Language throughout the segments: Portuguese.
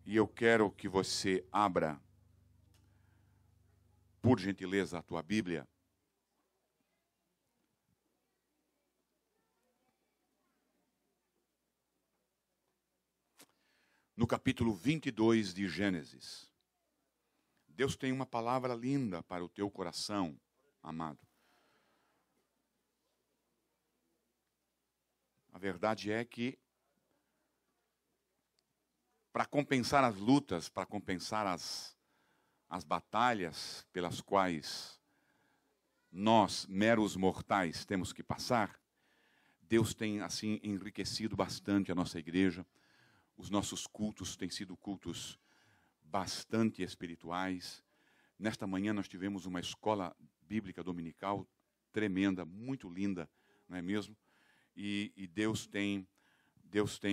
E eu quero que você abra, por gentileza, a tua Bíblia. No capítulo 22 de Gênesis. Deus tem uma palavra linda para o teu coração, amado. A verdade é que, para compensar as lutas, para compensar as batalhas pelas quais nós, meros mortais, temos que passar, Deus tem, assim, enriquecido bastante a nossa igreja. Os nossos cultos têm sido cultos bastante espirituais. Nesta manhã nós tivemos uma escola bíblica dominical tremenda, muito linda, não é mesmo? E Deus tem,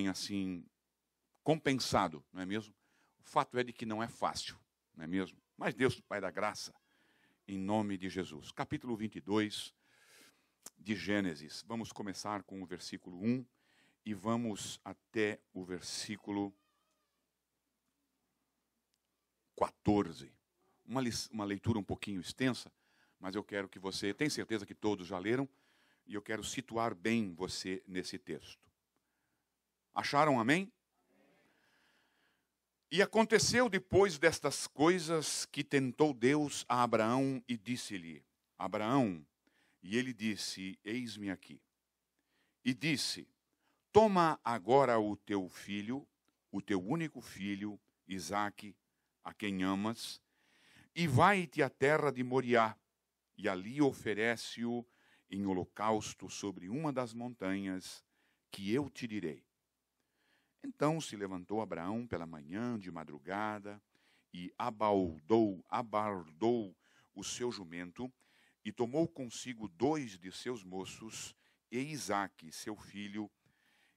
assim, compensado, não é mesmo? O fato é de que não é fácil, não é mesmo? Mas Deus vai dar graça, em nome de Jesus. Capítulo 22 de Gênesis. Vamos começar com o versículo 1 e vamos até o versículo 14. Uma leitura um pouquinho extensa, mas eu quero que você... Tenho certeza que todos já leram, e eu quero situar bem você nesse texto. Acharam, amém? E aconteceu depois destas coisas que tentou Deus a Abraão e disse-lhe: Abraão, e ele disse: eis-me aqui. E disse: toma agora o teu filho, o teu único filho, Isaque, a quem amas, e vai-te à terra de Moriá, e ali oferece-o em holocausto sobre uma das montanhas que eu te direi. Então se levantou Abraão pela manhã de madrugada e abardou o seu jumento e tomou consigo 2 de seus moços e Isaque, seu filho,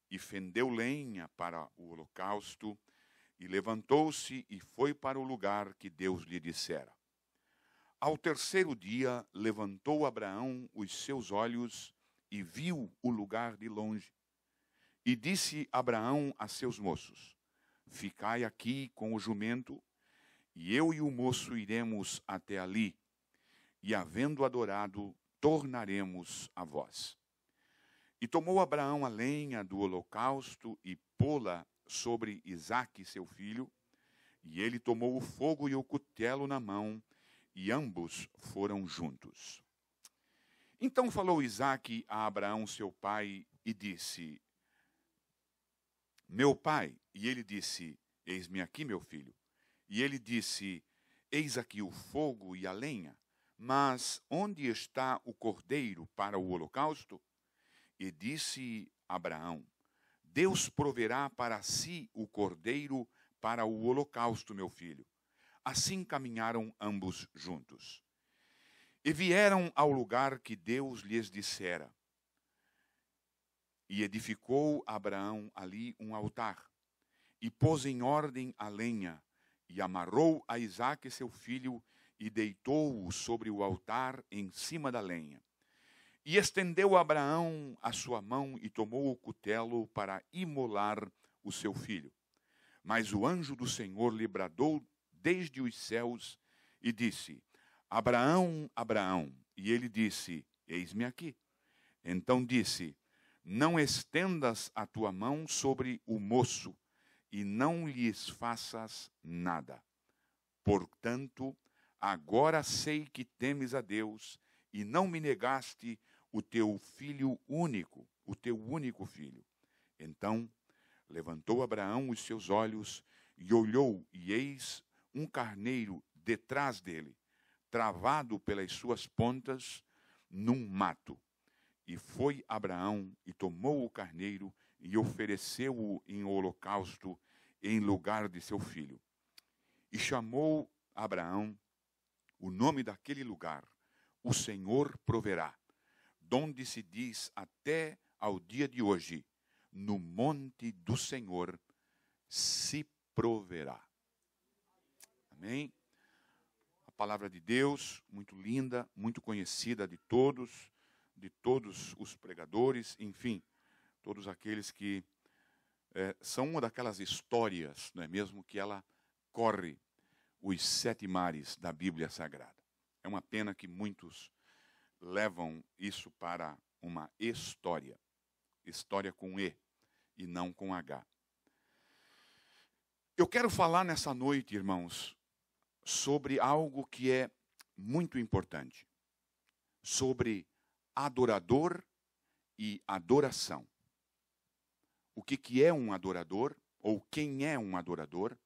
e fendeu lenha para o holocausto e levantou-se e foi para o lugar que Deus lhe dissera. Ao terceiro dia levantou Abraão os seus olhos e viu o lugar de longe. E disse Abraão a seus moços: ficai aqui com o jumento, e eu e o moço iremos até ali, e havendo adorado, tornaremos a vós. E tomou Abraão a lenha do holocausto e pô-la sobre Isaque seu filho, e ele tomou o fogo e o cutelo na mão, e ambos foram juntos. Então falou Isaque a Abraão seu pai e disse: meu pai. E ele disse: eis-me aqui, meu filho. E ele disse: eis aqui o fogo e a lenha, mas onde está o cordeiro para o holocausto? E disse Abraão: Deus proverá para si o cordeiro para o holocausto, meu filho. Assim caminharam ambos juntos. E vieram ao lugar que Deus lhes dissera. E edificou Abraão ali um altar, e pôs em ordem a lenha, e amarrou a Isaque seu filho, e deitou-o sobre o altar em cima da lenha. E estendeu Abraão a sua mão, e tomou o cutelo para imolar o seu filho. Mas o anjo do Senhor lhe bradou desde os céus, e disse: Abraão, Abraão. E ele disse: eis-me aqui. Então disse: não estendas a tua mão sobre o moço, e não lhes faças nada. Portanto, agora sei que temes a Deus, e não me negaste o teu filho único, o teu único filho. Então levantou Abraão os seus olhos, e olhou, e eis um carneiro detrás dele, travado pelas suas pontas, num mato. E foi Abraão e tomou o carneiro e ofereceu-o em holocausto em lugar de seu filho. E chamou Abraão o nome daquele lugar: o Senhor proverá, donde se diz até ao dia de hoje: no monte do Senhor se proverá. Amém? A palavra de Deus, muito linda, muito conhecida de todos os pregadores, enfim, todos aqueles que são uma daquelas histórias, não é mesmo, que ela corre os 7 mares da Bíblia Sagrada. É uma pena que muitos levam isso para uma história com E e não com H. Eu quero falar nessa noite, irmãos, sobre algo que é muito importante, sobre adorador e adoração. O que é um adorador, ou quem é um adorador,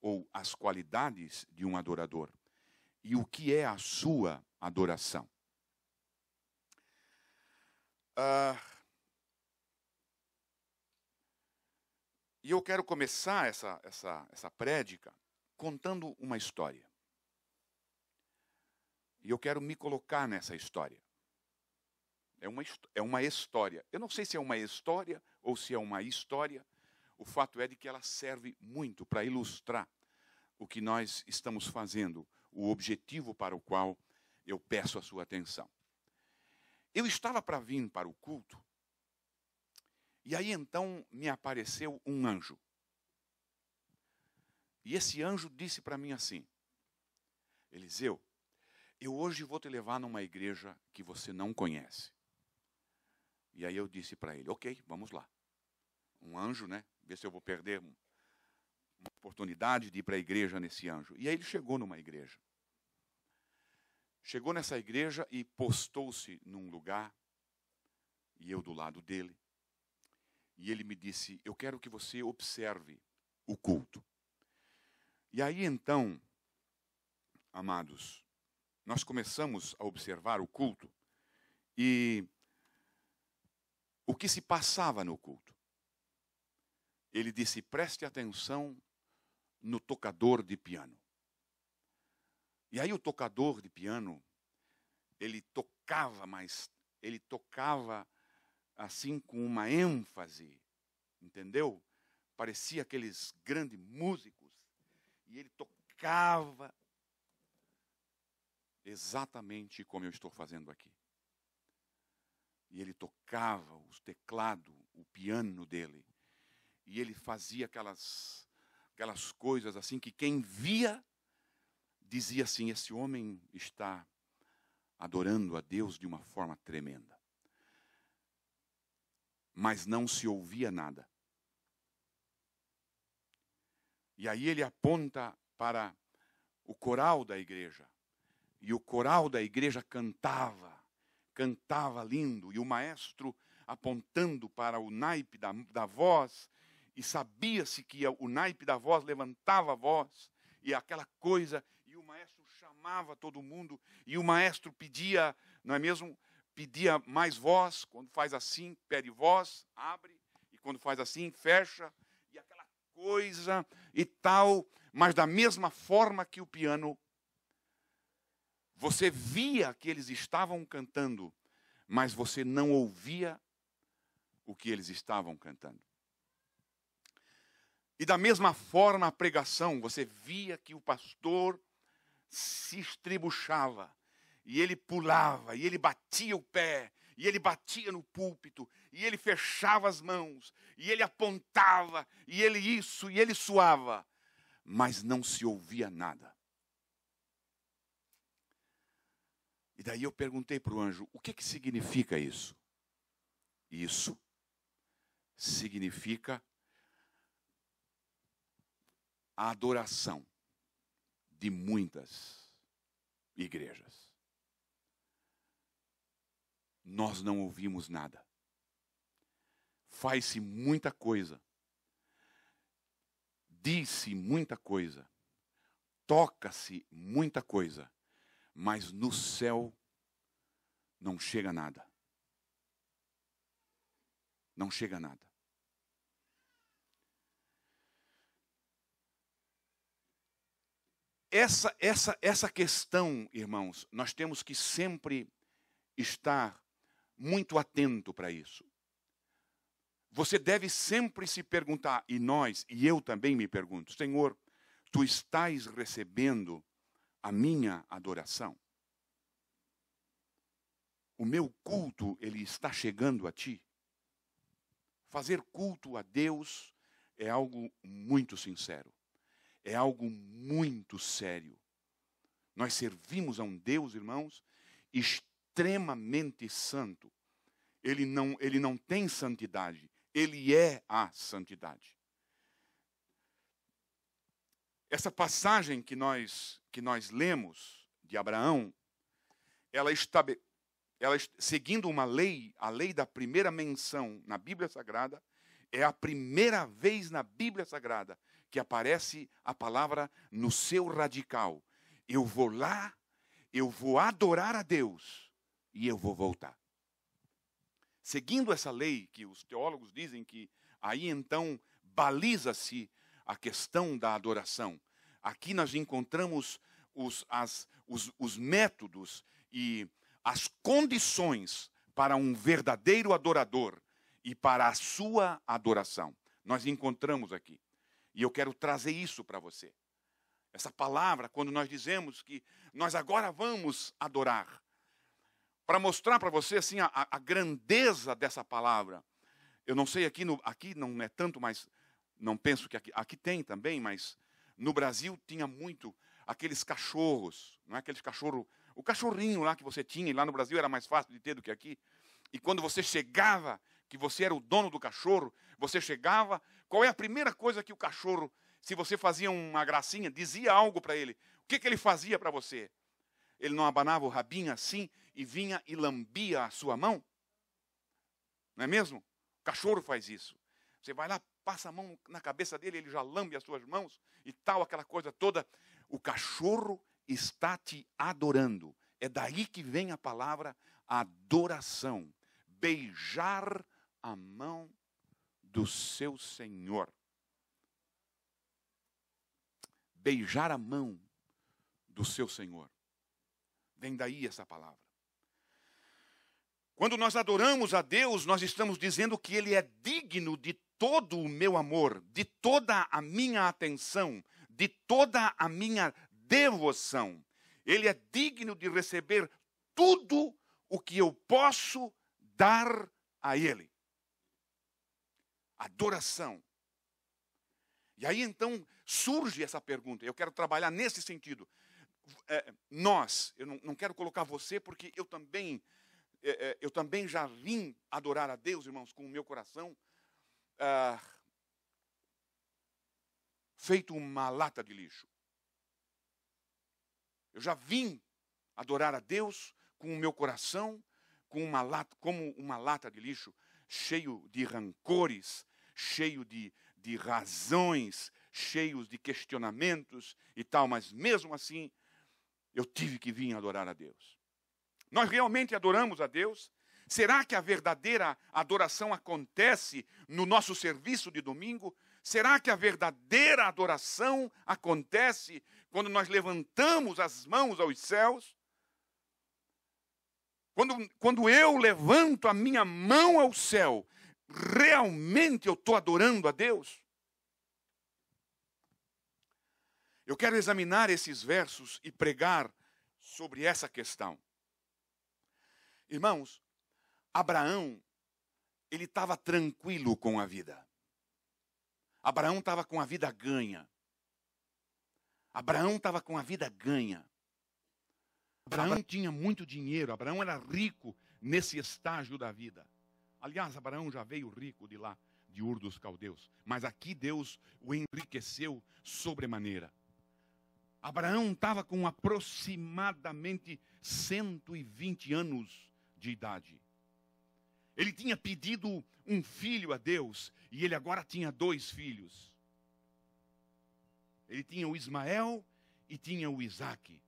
ou as qualidades de um adorador, e o que é a sua adoração. E eu quero começar essa prédica contando uma história. E eu quero me colocar nessa história. É uma história. Eu não sei se é uma história ou se é uma história. O fato é de que ela serve muito para ilustrar o que nós estamos fazendo, o objetivo para o qual eu peço a sua atenção. Eu estava para vir para o culto, e aí então me apareceu um anjo. E esse anjo disse para mim assim: Eliseu, eu hoje vou te levar numa igreja que você não conhece. E aí eu disse para ele: ok, vamos lá. Um anjo, né? Ver se eu vou perder uma oportunidade de ir para a igreja nesse anjo. E aí ele chegou numa igreja. Chegou nessa igreja e postou-se num lugar, e eu do lado dele. E ele me disse: eu quero que você observe o culto. E aí então, amados, nós começamos a observar o culto e o que se passava no culto. Ele disse: preste atenção no tocador de piano. E aí o tocador de piano, ele tocava, mas ele tocava assim com uma ênfase, entendeu? Parecia aqueles grandes músicos. E ele tocava exatamente como eu estou fazendo aqui. E ele tocava os teclados, o piano dele. E ele fazia aquelas coisas assim que quem via dizia assim: esse homem está adorando a Deus de uma forma tremenda. Mas não se ouvia nada. E aí ele aponta para o coral da igreja. E o coral da igreja cantava lindo. E o maestro apontando para o naipe da voz. E sabia-se que o naipe da voz levantava a voz. E aquela coisa, e o maestro chamava todo mundo. E o maestro pedia, não é mesmo? Pedia mais voz. Quando faz assim, pede voz, abre. E quando faz assim, fecha. E aquela coisa e tal. Mas da mesma forma que o piano, você via que eles estavam cantando, mas você não ouvia o que eles estavam cantando. E da mesma forma a pregação, você via que o pastor se estribuchava, e ele pulava, e ele batia o pé, e ele batia no púlpito, e ele fechava as mãos, e ele apontava, e ele isso, e ele suava, mas não se ouvia nada. E daí eu perguntei para o anjo: o que significa isso? Isso significa a adoração de muitas igrejas. Nós não ouvimos nada. Faz-se muita coisa. Diz-se muita coisa. Toca-se muita coisa. Mas no céu não chega nada. Não chega nada. Essa questão, irmãos, nós temos que sempre estar muito atento para isso. Você deve sempre se perguntar, e eu também me pergunto: Senhor, tu estás recebendo a minha adoração? O meu culto, ele está chegando a ti? Fazer culto a Deus é algo muito sincero. É algo muito sério. Nós servimos a um Deus, irmãos, extremamente santo. Ele não tem santidade. Ele é a santidade. Essa passagem que nós lemos de Abraão, ela seguindo uma lei, a lei da primeira menção na Bíblia Sagrada, é a primeira vez na Bíblia Sagrada que aparece a palavra no seu radical. Eu vou lá, eu vou adorar a Deus e eu vou voltar. Seguindo essa lei, que os teólogos dizem que aí então baliza-se a questão da adoração. Aqui nós encontramos os métodos e as condições para um verdadeiro adorador e para a sua adoração. Nós encontramos aqui. E eu quero trazer isso para você. Essa palavra, quando nós dizemos que nós agora vamos adorar, para mostrar para você assim, a grandeza dessa palavra. Eu não sei, aqui não é tanto, mas não penso que aqui tem também, mas no Brasil tinha muito aqueles cachorros, não é aqueles cachorros, o cachorrinho lá que você tinha, e lá no Brasil era mais fácil de ter do que aqui. E quando você chegava, que você era o dono do cachorro, você chegava, qual é a primeira coisa que o cachorro, se você fazia uma gracinha, dizia algo para ele? O que ele fazia para você? Ele não abanava o rabinho assim e vinha e lambia a sua mão? Não é mesmo? O cachorro faz isso. Você vai lá, passa a mão na cabeça dele, ele já lambe as suas mãos e tal, aquela coisa toda. O cachorro está te adorando. É daí que vem a palavra adoração. Beijar a mão do seu Senhor. Beijar a mão do seu Senhor. Vem daí essa palavra. Quando nós adoramos a Deus, nós estamos dizendo que Ele é digno de todo o meu amor, de toda a minha atenção, de toda a minha devoção. Ele é digno de receber tudo o que eu posso dar a Ele. Adoração. E aí então surge essa pergunta. Eu quero trabalhar nesse sentido. Eu não quero colocar você, porque eu também já vim adorar a Deus, irmãos, com o meu coração feito uma lata de lixo. Eu já vim adorar a Deus com o meu coração como uma lata de lixo, cheio de rancores, cheio de razões, cheios de questionamentos e tal, mas mesmo assim eu tive que vir adorar a Deus. Nós realmente adoramos a Deus? Será que a verdadeira adoração acontece no nosso serviço de domingo? Será que a verdadeira adoração acontece quando nós levantamos as mãos aos céus? Quando eu levanto a minha mão ao céu, realmente eu estou adorando a Deus? Eu quero examinar esses versos e pregar sobre essa questão. Irmãos, Abraão, ele estava tranquilo com a vida. Abraão estava com a vida ganha. Abraão estava com a vida ganha. Abraão tinha muito dinheiro. Abraão era rico nesse estágio da vida. Aliás, Abraão já veio rico de lá, de Ur dos Caldeus. Mas aqui Deus o enriqueceu sobremaneira. Abraão estava com aproximadamente 120 anos de idade. Ele tinha pedido um filho a Deus e ele agora tinha 2 filhos. Ele tinha o Ismael e tinha o Isaque.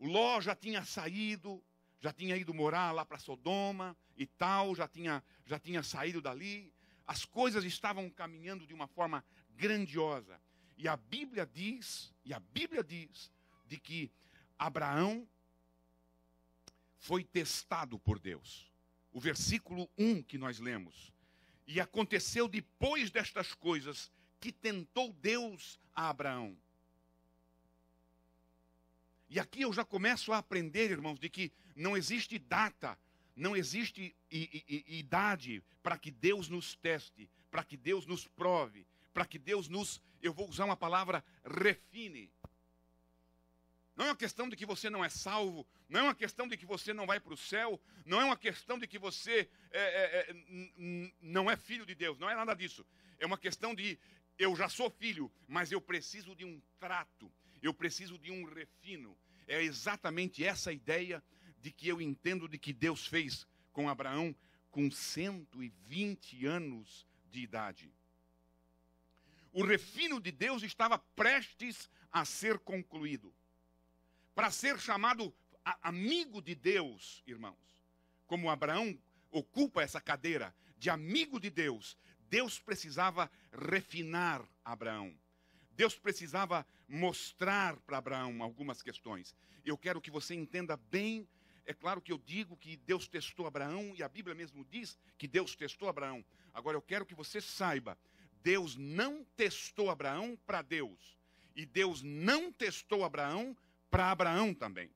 O Ló já tinha saído, já tinha ido morar lá para Sodoma e tal, já tinha saído dali. As coisas estavam caminhando de uma forma grandiosa. E a Bíblia diz de que Abraão foi testado por Deus. O versículo 1 que nós lemos. E aconteceu depois destas coisas que tentou Deus a Abraão. E aqui eu já começo a aprender, irmãos, de que não existe data, não existe idade para que Deus nos teste, para que Deus nos prove, para que Deus nos, eu vou usar uma palavra, refine. Não é uma questão de que você não é salvo, não é uma questão de que você não vai para o céu, não é uma questão de que você não é filho de Deus, não é nada disso. É uma questão de, eu já sou filho, mas eu preciso de um trato, eu preciso de um refino. É exatamente essa ideia de que eu entendo de que Deus fez com Abraão com 120 anos de idade. O refino de Deus estava prestes a ser concluído. Para ser chamado amigo de Deus, irmãos, como Abraão ocupa essa cadeira de amigo de Deus, Deus precisava refinar Abraão. Deus precisava mostrar para Abraão algumas questões. Eu quero que você entenda bem. É claro que eu digo que Deus testou Abraão, e a Bíblia mesmo diz que Deus testou Abraão. Agora eu quero que você saiba, Deus não testou Abraão para Deus. E Deus não testou Abraão para Abraão também.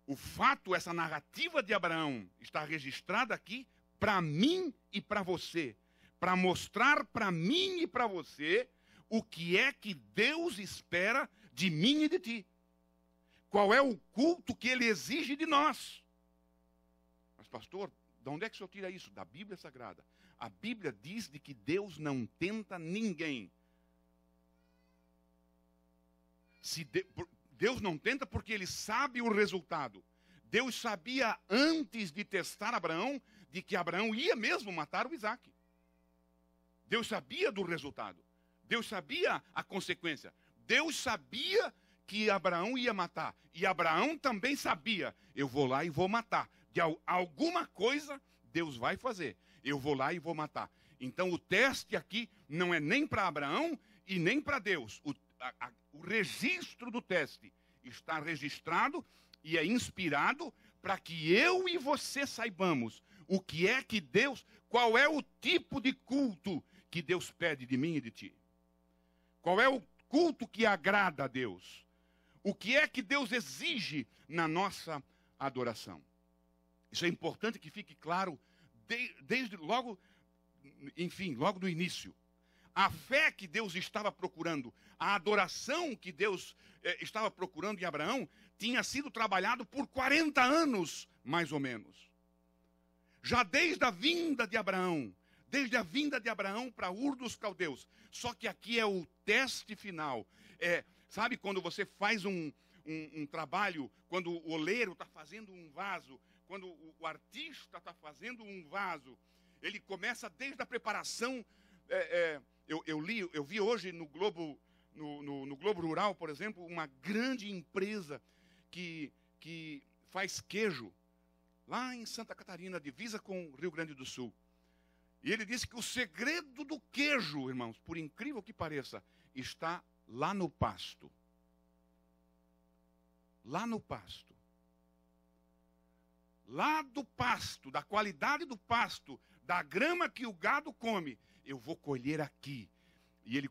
O fato, essa narrativa de Abraão está registrada aqui para mim e para você. Para mostrar para mim e para você o que é que Deus espera de mim e de ti. Qual é o culto que Ele exige de nós? Mas pastor, de onde é que o senhor tira isso? Da Bíblia Sagrada. A Bíblia diz de que Deus não tenta ninguém. Deus não tenta porque Ele sabe o resultado. Deus sabia antes de testar Abraão, de que Abraão ia mesmo matar o Isaac. Deus sabia do resultado. Deus sabia a consequência. Deus sabia que Abraão ia matar. E Abraão também sabia, eu vou lá e vou matar. De alguma coisa Deus vai fazer. Eu vou lá e vou matar. Então o teste aqui não é nem para Abraão e nem para Deus. O registro do teste está registrado e é inspirado para que eu e você saibamos o que é que Deus, qual é o tipo de culto que Deus pede de mim e de ti. Qual é o culto que agrada a Deus? O que é que Deus exige na nossa adoração? Isso é importante que fique claro desde logo, enfim, logo no início. A fé que Deus estava procurando, a adoração que Deus estava procurando em Abraão, tinha sido trabalhado por 40 anos, mais ou menos. Já desde a vinda de Abraão, para Ur dos Caldeus. Só que aqui é o teste final. Sabe quando você faz um trabalho, quando o oleiro está fazendo um vaso, quando o artista está fazendo um vaso, ele começa desde a preparação. Eu vi hoje no Globo Rural, por exemplo, uma grande empresa que faz queijo, lá em Santa Catarina, divisa com o Rio Grande do Sul. E ele disse que o segredo do queijo, irmãos, por incrível que pareça, está lá no pasto. Lá no pasto. Lá do pasto, da qualidade do pasto, da grama que o gado come, eu vou colher aqui. E ele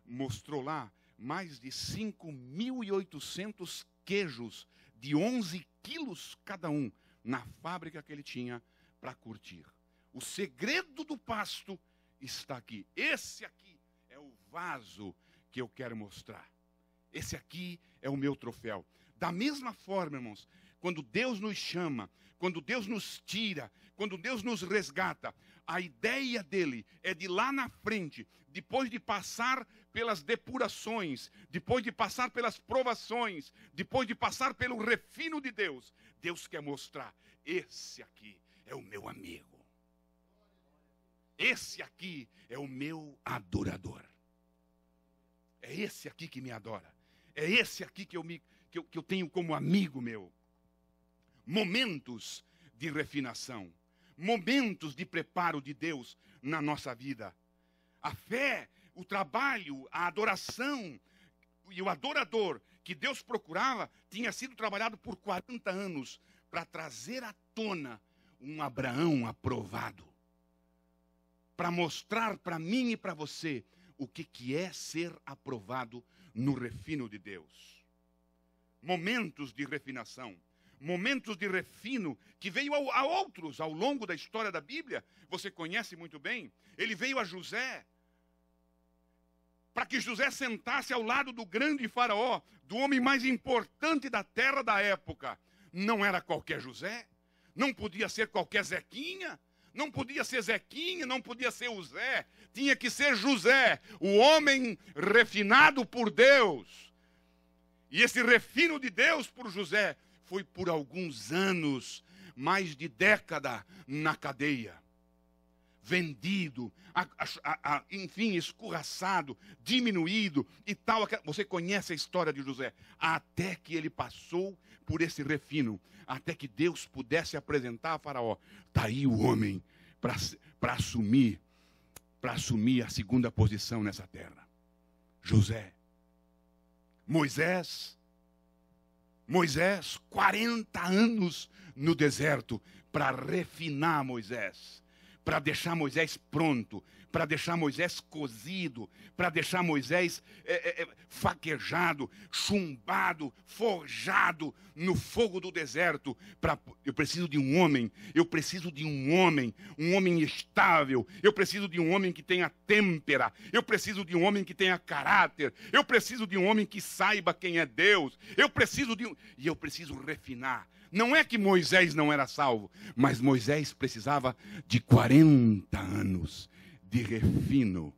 mostrou lá, mais de 5.800 queijos de 11 quilos cada um, na fábrica que ele tinha para curtir. O segredo do pasto está aqui. Esse aqui é o vaso que eu quero mostrar. Esse aqui é o meu troféu. Da mesma forma, irmãos, quando Deus nos chama, quando Deus nos tira, quando Deus nos resgata, a ideia dele é de lá na frente, depois de passar pelas depurações, depois de passar pelas provações, depois de passar pelo refino de Deus, Deus quer mostrar, esse aqui é o meu amigo. Esse aqui é o meu adorador. É esse aqui que me adora. É esse aqui que eu tenho como amigo meu. Momentos de refinação. Momentos de preparo de Deus na nossa vida. A fé, o trabalho, a adoração e o adorador que Deus procurava tinha sido trabalhado por 40 anos para trazer à tona um Abraão aprovado. Para mostrar para mim e para você o que é ser aprovado no refino de Deus. Momentos de refinação, momentos de refino que veio a outros ao longo da história da Bíblia. Você conhece muito bem. Ele veio a José, para que José sentasse ao lado do grande faraó, do homem mais importante da terra da época. Não era qualquer José, não podia ser qualquer Zequinha, não podia ser Zequinha, não podia ser o Zé, tinha que ser José, o homem refinado por Deus. E esse refino de Deus por José foi por alguns anos, mais de década, na cadeia. Vendido, enfim, escorraçado, diminuído e tal. Você conhece a história de José. Até que ele passou por esse refino, até que Deus pudesse apresentar a Faraó. Está aí o homem para assumir a segunda posição nessa terra. José. Moisés, 40 anos no deserto para refinar Moisés, para deixar Moisés pronto, para deixar Moisés cozido, para deixar Moisés faquejado, chumbado, forjado no fogo do deserto. Eu preciso de um homem, um homem estável, eu preciso de um homem que tenha têmpera, eu preciso de um homem que tenha caráter, eu preciso de um homem que saiba quem é Deus, e eu preciso refinar. Não é que Moisés não era salvo, mas Moisés precisava de 40 anos de refino.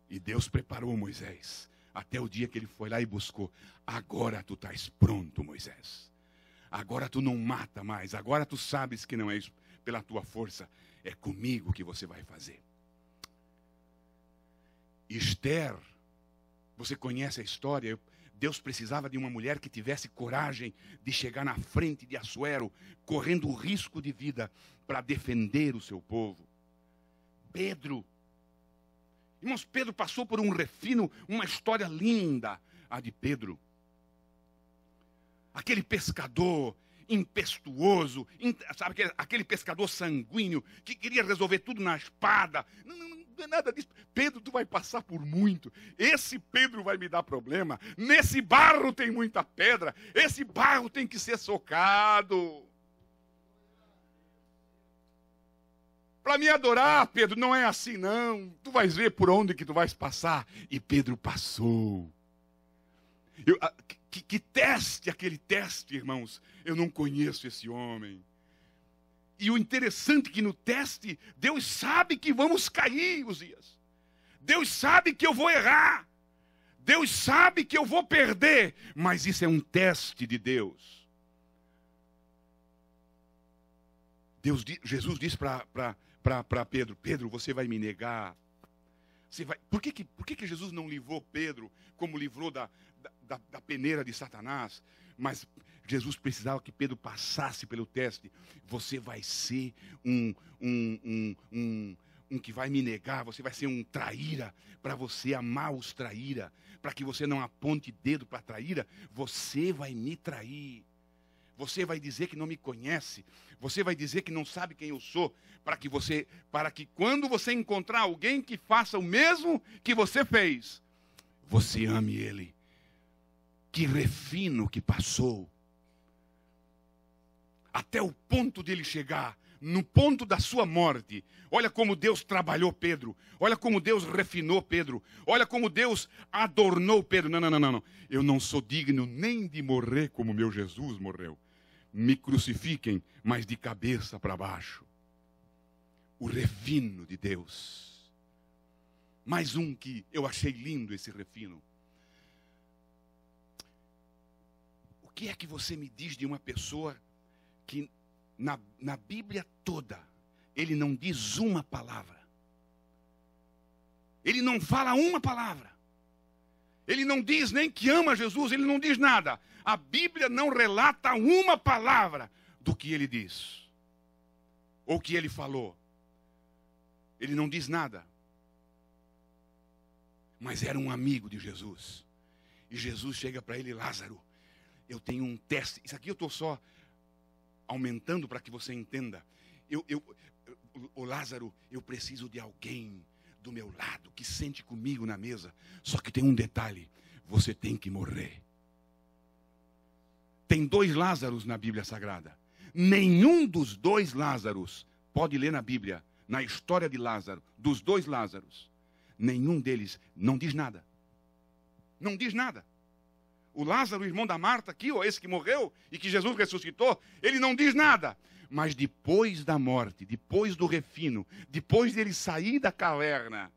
E Deus preparou Moisés até o dia que ele foi lá e buscou. Agora tu estás pronto, Moisés. Agora tu não mata mais. Agora tu sabes que não é isso pela tua força. É comigo que você vai fazer. Esther, você conhece a história? Deus precisava de uma mulher que tivesse coragem de chegar na frente de Assuero, correndo o risco de vida para defender o seu povo. Pedro. Irmãos, Pedro passou por um refino, uma história linda, a de Pedro. Aquele pescador impetuoso, sabe, aquele pescador sanguíneo, que queria resolver tudo na espada. Não é nada disso. Pedro, tu vai passar por muito. Esse Pedro vai me dar problema. Nesse barro tem muita pedra. Esse barro tem que ser socado. Para me adorar, Pedro, não é assim não. Tu vais ver por onde que tu vais passar. E Pedro passou. Que teste, aquele teste, irmãos. Eu não conheço esse homem. E o interessante é que no teste, Deus sabe que vamos cair, Uzias. Deus sabe que eu vou errar. Deus sabe que eu vou perder. Mas isso é um teste de Deus. Jesus disse para Pedro: Pedro, você vai me negar. Por que Jesus não livrou Pedro como livrou da peneira de Satanás? Mas Jesus precisava que Pedro passasse pelo teste. Você vai ser um que vai me negar, você vai ser um traíra, para você amar os traíra, para que você não aponte dedo para a traíra, você vai me trair. Você vai dizer que não me conhece, você vai dizer que não sabe quem eu sou, para que quando você encontrar alguém que faça o mesmo que você fez, você ame ele. Que refino que passou. Até o ponto de ele chegar, no ponto da sua morte. Olha como Deus trabalhou Pedro. Olha como Deus refinou Pedro. Olha como Deus adornou Pedro. Não. Eu não sou digno nem de morrer como meu Jesus morreu. Me crucifiquem, mas de cabeça para baixo. O refino de Deus. Mais um que eu achei lindo, esse refino. O que é que você me diz de uma pessoa que na Bíblia toda ele não diz uma palavra? Ele não fala uma palavra. Ele não diz nem que ama Jesus, ele não diz nada. A Bíblia não relata uma palavra do que ele diz. Ou que ele falou. Ele não diz nada. Mas era um amigo de Jesus. E Jesus chega para ele: Lázaro, eu tenho um teste. Isso aqui eu estou só aumentando para que você entenda. Lázaro, eu preciso de alguém do meu lado que sente comigo na mesa. Só que tem um detalhe: você tem que morrer. Tem 2 Lázaros na Bíblia Sagrada. Nenhum dos 2 Lázaros, pode ler na Bíblia, na história de Lázaro, dos 2 Lázaros, nenhum deles não diz nada. Não diz nada. O Lázaro, o irmão da Marta, aqui, ó, esse que morreu e que Jesus ressuscitou, ele não diz nada. Mas depois da morte, depois do refino, depois dele sair da caverna,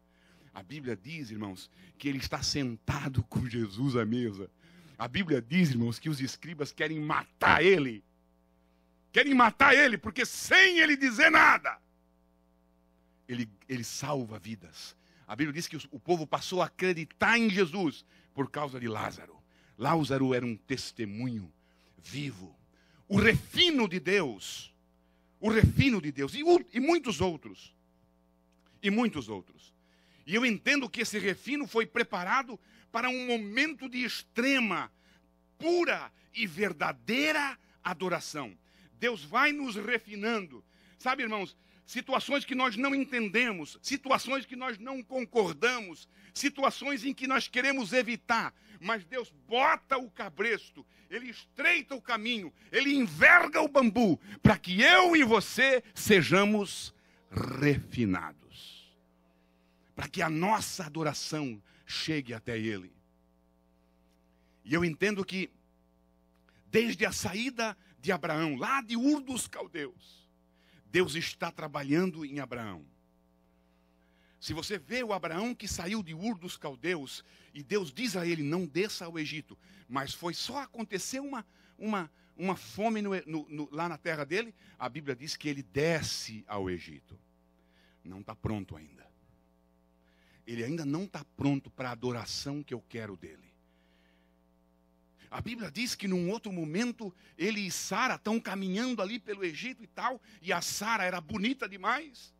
a Bíblia diz, irmãos, que ele está sentado com Jesus à mesa. A Bíblia diz, irmãos, que os escribas querem matar ele. Querem matar ele, porque sem ele dizer nada, ele salva vidas. A Bíblia diz que o povo passou a acreditar em Jesus por causa de Lázaro. Lázaro era um testemunho vivo. O refino de Deus. O refino de Deus. E muitos outros. E muitos outros. E eu entendo que esse refino foi preparado para um momento de extrema, pura e verdadeira adoração. Deus vai nos refinando. Sabe, irmãos, situações que nós não entendemos, situações que nós não concordamos, situações em que nós queremos evitar, mas Deus bota o cabresto, Ele estreita o caminho, Ele enverga o bambu, para que eu e você sejamos refinados. Para que a nossa adoração chegue até Ele. E eu entendo que, desde a saída de Abraão, lá de Ur dos Caldeus, Deus está trabalhando em Abraão. Se você vê o Abraão que saiu de Ur dos Caldeus, e Deus diz a ele, não desça ao Egito, mas foi só acontecer uma fome lá na terra dele, a Bíblia diz que ele desce ao Egito. Não está pronto ainda. Ele ainda não está pronto para a adoração que eu quero dele. A Bíblia diz que num outro momento, ele e Sara estão caminhando ali pelo Egito e tal, e a Sara era bonita demais.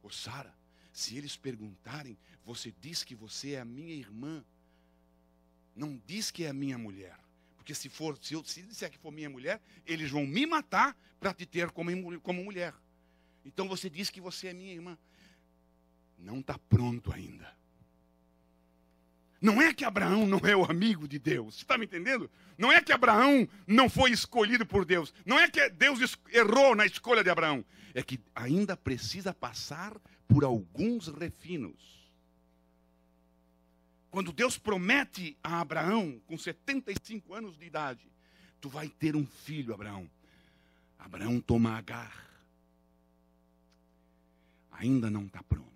Ô Sara, se eles perguntarem, você diz que você é a minha irmã, não diz que é a minha mulher. Porque se eu disser que for minha mulher, eles vão me matar para te ter como mulher. Então você diz que você é minha irmã. Não está pronto ainda. Não é que Abraão não é o amigo de Deus. Você está me entendendo? Não é que Abraão não foi escolhido por Deus. Não é que Deus errou na escolha de Abraão. É que ainda precisa passar por alguns refinos. Quando Deus promete a Abraão, com 75 anos de idade, tu vai ter um filho, Abraão. Abraão toma Agar. Ainda não está pronto.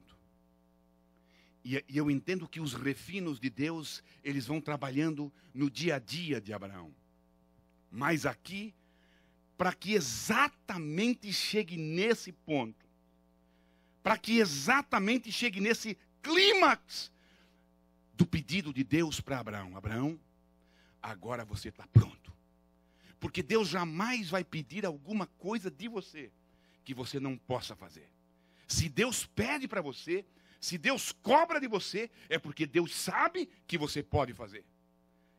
E eu entendo que os refinos de Deus, eles vão trabalhando no dia a dia de Abraão. Mas aqui, para que exatamente chegue nesse ponto, para que exatamente chegue nesse clímax do pedido de Deus para Abraão. Abraão, agora você está pronto. Porque Deus jamais vai pedir alguma coisa de você que você não possa fazer. Se Deus pede para você, se Deus cobra de você, é porque Deus sabe que você pode fazer.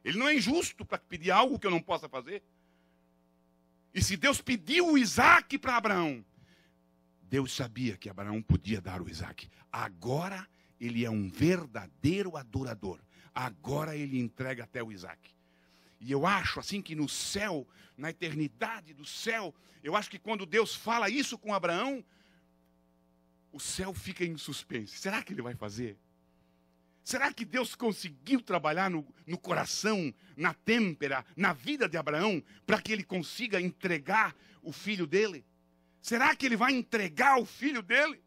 Ele não é injusto para pedir algo que eu não possa fazer. E se Deus pediu o Isaac para Abraão, Deus sabia que Abraão podia dar o Isaac. Agora ele é um verdadeiro adorador. Agora ele entrega até o Isaac. E eu acho assim que no céu, na eternidade do céu, eu acho que quando Deus fala isso com Abraão, o céu fica em suspense. Será que ele vai fazer? Será que Deus conseguiu trabalhar no coração, na têmpera, na vida de Abraão, para que ele consiga entregar o filho dele? Será que ele vai entregar o filho dele?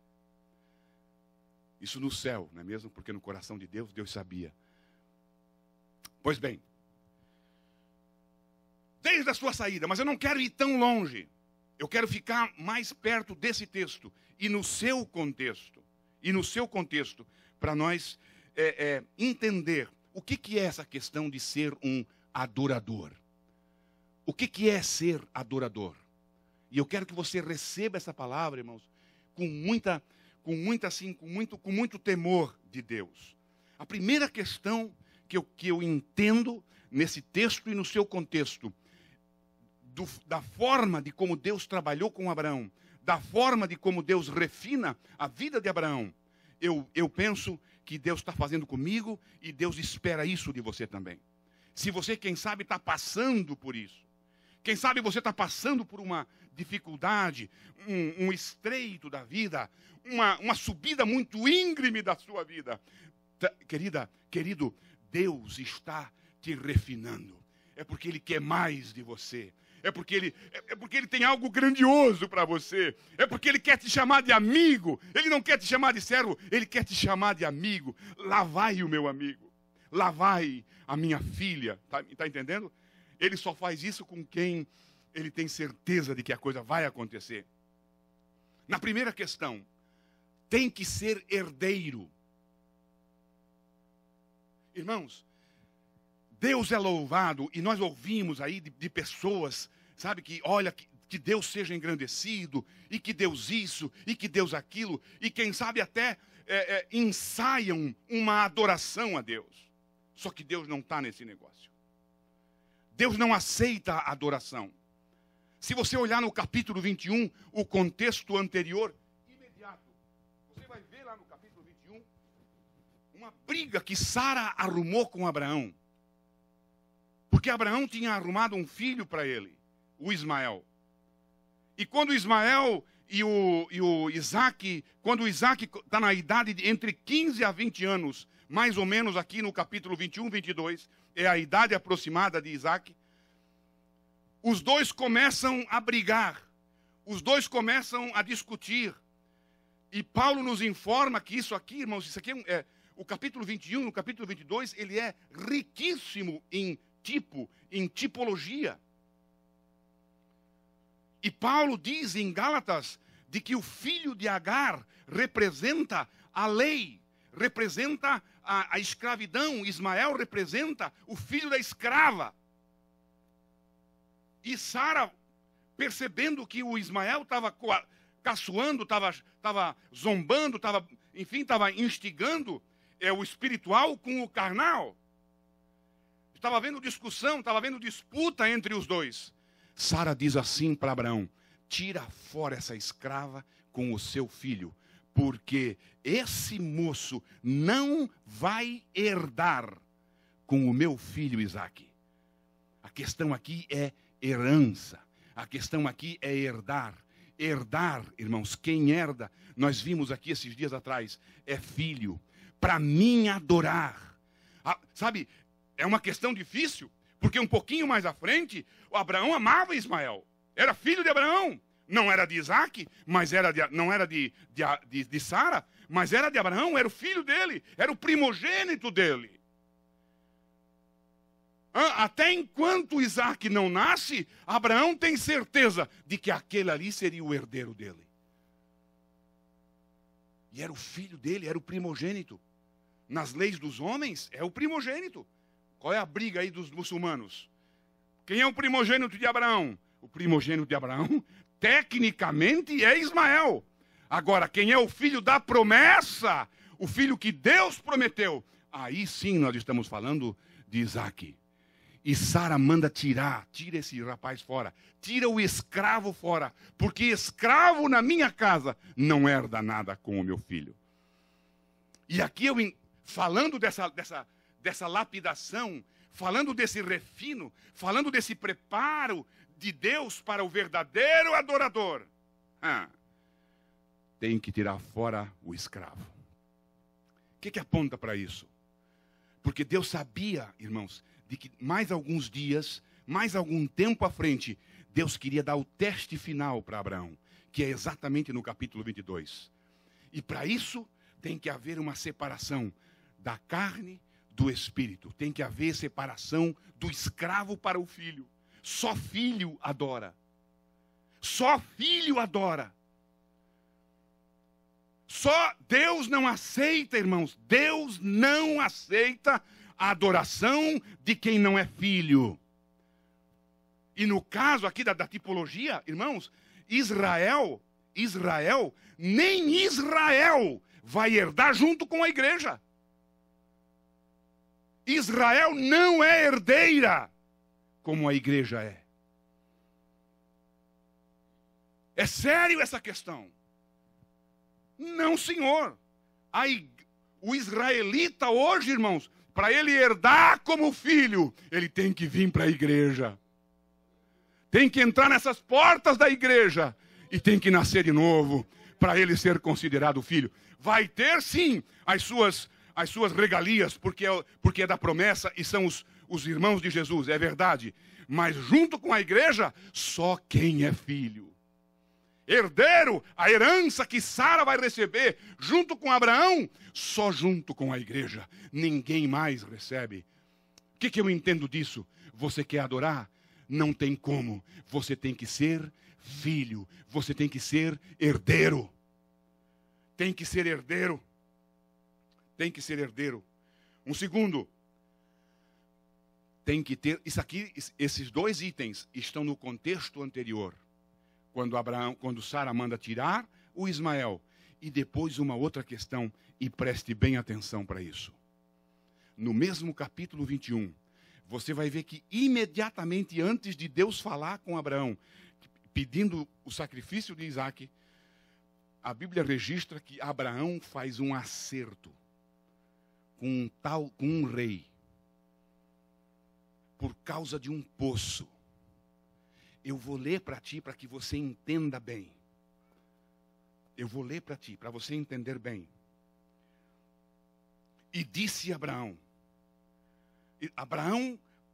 Isso no céu, não é mesmo? Porque no coração de Deus, Deus sabia. Pois bem, desde a sua saída, mas eu não quero ir tão longe. Eu quero ficar mais perto desse texto e no seu contexto. Para nós entender o que é essa questão de ser um adorador. O que é ser adorador? E eu quero que você receba essa palavra, irmãos, com muito temor de Deus. A primeira questão que eu entendo nesse texto e no seu contexto, da forma de como Deus trabalhou com Abraão, da forma de como Deus refina a vida de Abraão, eu penso que Deus está fazendo comigo e Deus espera isso de você também. Se você, quem sabe, está passando por isso, Quem sabe você está passando por uma dificuldade, um estreito da vida, uma subida muito íngreme da sua vida. Querida, querido, Deus está te refinando. É porque Ele quer mais de você. É porque Ele tem algo grandioso para você. É porque Ele quer te chamar de amigo. Ele não quer te chamar de servo, Ele quer te chamar de amigo. Lá vai o meu amigo. Lá vai a minha filha. Tá entendendo? Ele só faz isso com quem ele tem certeza de que a coisa vai acontecer. Na primeira questão, tem que ser herdeiro. Irmãos, Deus é louvado, e nós ouvimos aí de pessoas, sabe, que olha, que Deus seja engrandecido, e que Deus isso, e que Deus aquilo, e quem sabe até ensaiam uma adoração a Deus. Só que Deus não está nesse negócio. Deus não aceita a adoração. Se você olhar no capítulo 21, o contexto anterior, imediato, você vai ver lá no capítulo 21, uma briga que Sara arrumou com Abraão. Porque Abraão tinha arrumado um filho para ele, o Ismael. E quando o Ismael e o Isaac, quando o Isaac está na idade de entre 15 a 20 anos, mais ou menos aqui no capítulo 21, 22, é a idade aproximada de Isaac, os dois começam a brigar, os dois começam a discutir. E Paulo nos informa que isso aqui, irmãos, isso aqui é o capítulo 21, no capítulo 22, ele é riquíssimo em tipologia. E Paulo diz em Gálatas de que o filho de Agar representa a lei, representa a escravidão. Ismael representa o filho da escrava. E Sara, percebendo que o Ismael estava caçoando, estava zombando, estava instigando o espiritual com o carnal. Estava havendo discussão, estava havendo disputa entre os dois. Sara diz assim para Abraão: tira fora essa escrava com o seu filho, porque esse moço não vai herdar com o meu filho Isaque. A questão aqui é herança. A questão aqui é herdar. Herdar, irmãos, quem herda, nós vimos aqui esses dias atrás, é filho. Para mim adorar. Sabe, é uma questão difícil, porque um pouquinho mais à frente, o Abraão amava Ismael. Era filho de Abraão. Não era de Isaque, mas não era de Sara, mas era de Abraão, era o filho dele, era o primogênito dele. Até enquanto Isaque não nasce, Abraão tem certeza de que aquele ali seria o herdeiro dele. E era o filho dele, era o primogênito. Nas leis dos homens, é o primogênito. Qual é a briga aí dos muçulmanos? Quem é o primogênito de Abraão? O primogênito de Abraão, tecnicamente, é Ismael. Agora, quem é o filho da promessa, o filho que Deus prometeu, aí sim nós estamos falando de Isaque. E Sara manda tira esse rapaz fora, tira o escravo fora, porque escravo na minha casa não herda nada com o meu filho. E aqui falando dessa lapidação, falando desse refino, falando desse preparo de Deus para o verdadeiro adorador, tem que tirar fora o escravo. O que aponta para isso? Porque Deus sabia, irmãos, de que mais alguns dias, mais algum tempo à frente, Deus queria dar o teste final para Abraão, que é exatamente no capítulo 22. E para isso tem que haver uma separação da carne do espírito. Tem que haver separação do escravo para o filho. Só filho adora. Só filho adora. Só Deus não aceita, irmãos. Deus não aceita a adoração de quem não é filho. E no caso aqui da tipologia, irmãos, Israel, nem Israel vai herdar junto com a igreja. Israel não é herdeira como a igreja é. É sério essa questão? Não, senhor. O israelita hoje, irmãos, para ele herdar como filho, ele tem que vir para a igreja. tem que entrar nessas portas da igreja e tem que nascer de novo para ele ser considerado filho. Vai ter sim as suas regalias, porque é da promessa e são os irmãos de Jesus, é verdade. Mas junto com a igreja, só quem é filho. Herdeiro, a herança que Sara vai receber junto com Abraão, só junto com a igreja. Ninguém mais recebe. O que eu entendo disso? Você quer adorar? Não tem como. Você tem que ser filho. Você tem que ser herdeiro. Tem que ser herdeiro. Tem que ser herdeiro. Um segundo. Tem que ter... Esses dois itens estão no contexto anterior. Quando Sara manda tirar o Ismael. E depois uma outra questão, e preste bem atenção para isso. No mesmo capítulo 21, você vai ver que imediatamente antes de Deus falar com Abraão, pedindo o sacrifício de Isaque, a Bíblia registra que Abraão faz um acerto com um rei, por causa de um poço. Eu vou ler para ti para que você entenda bem. Eu vou ler para ti, para você entender bem. E disse Abraão,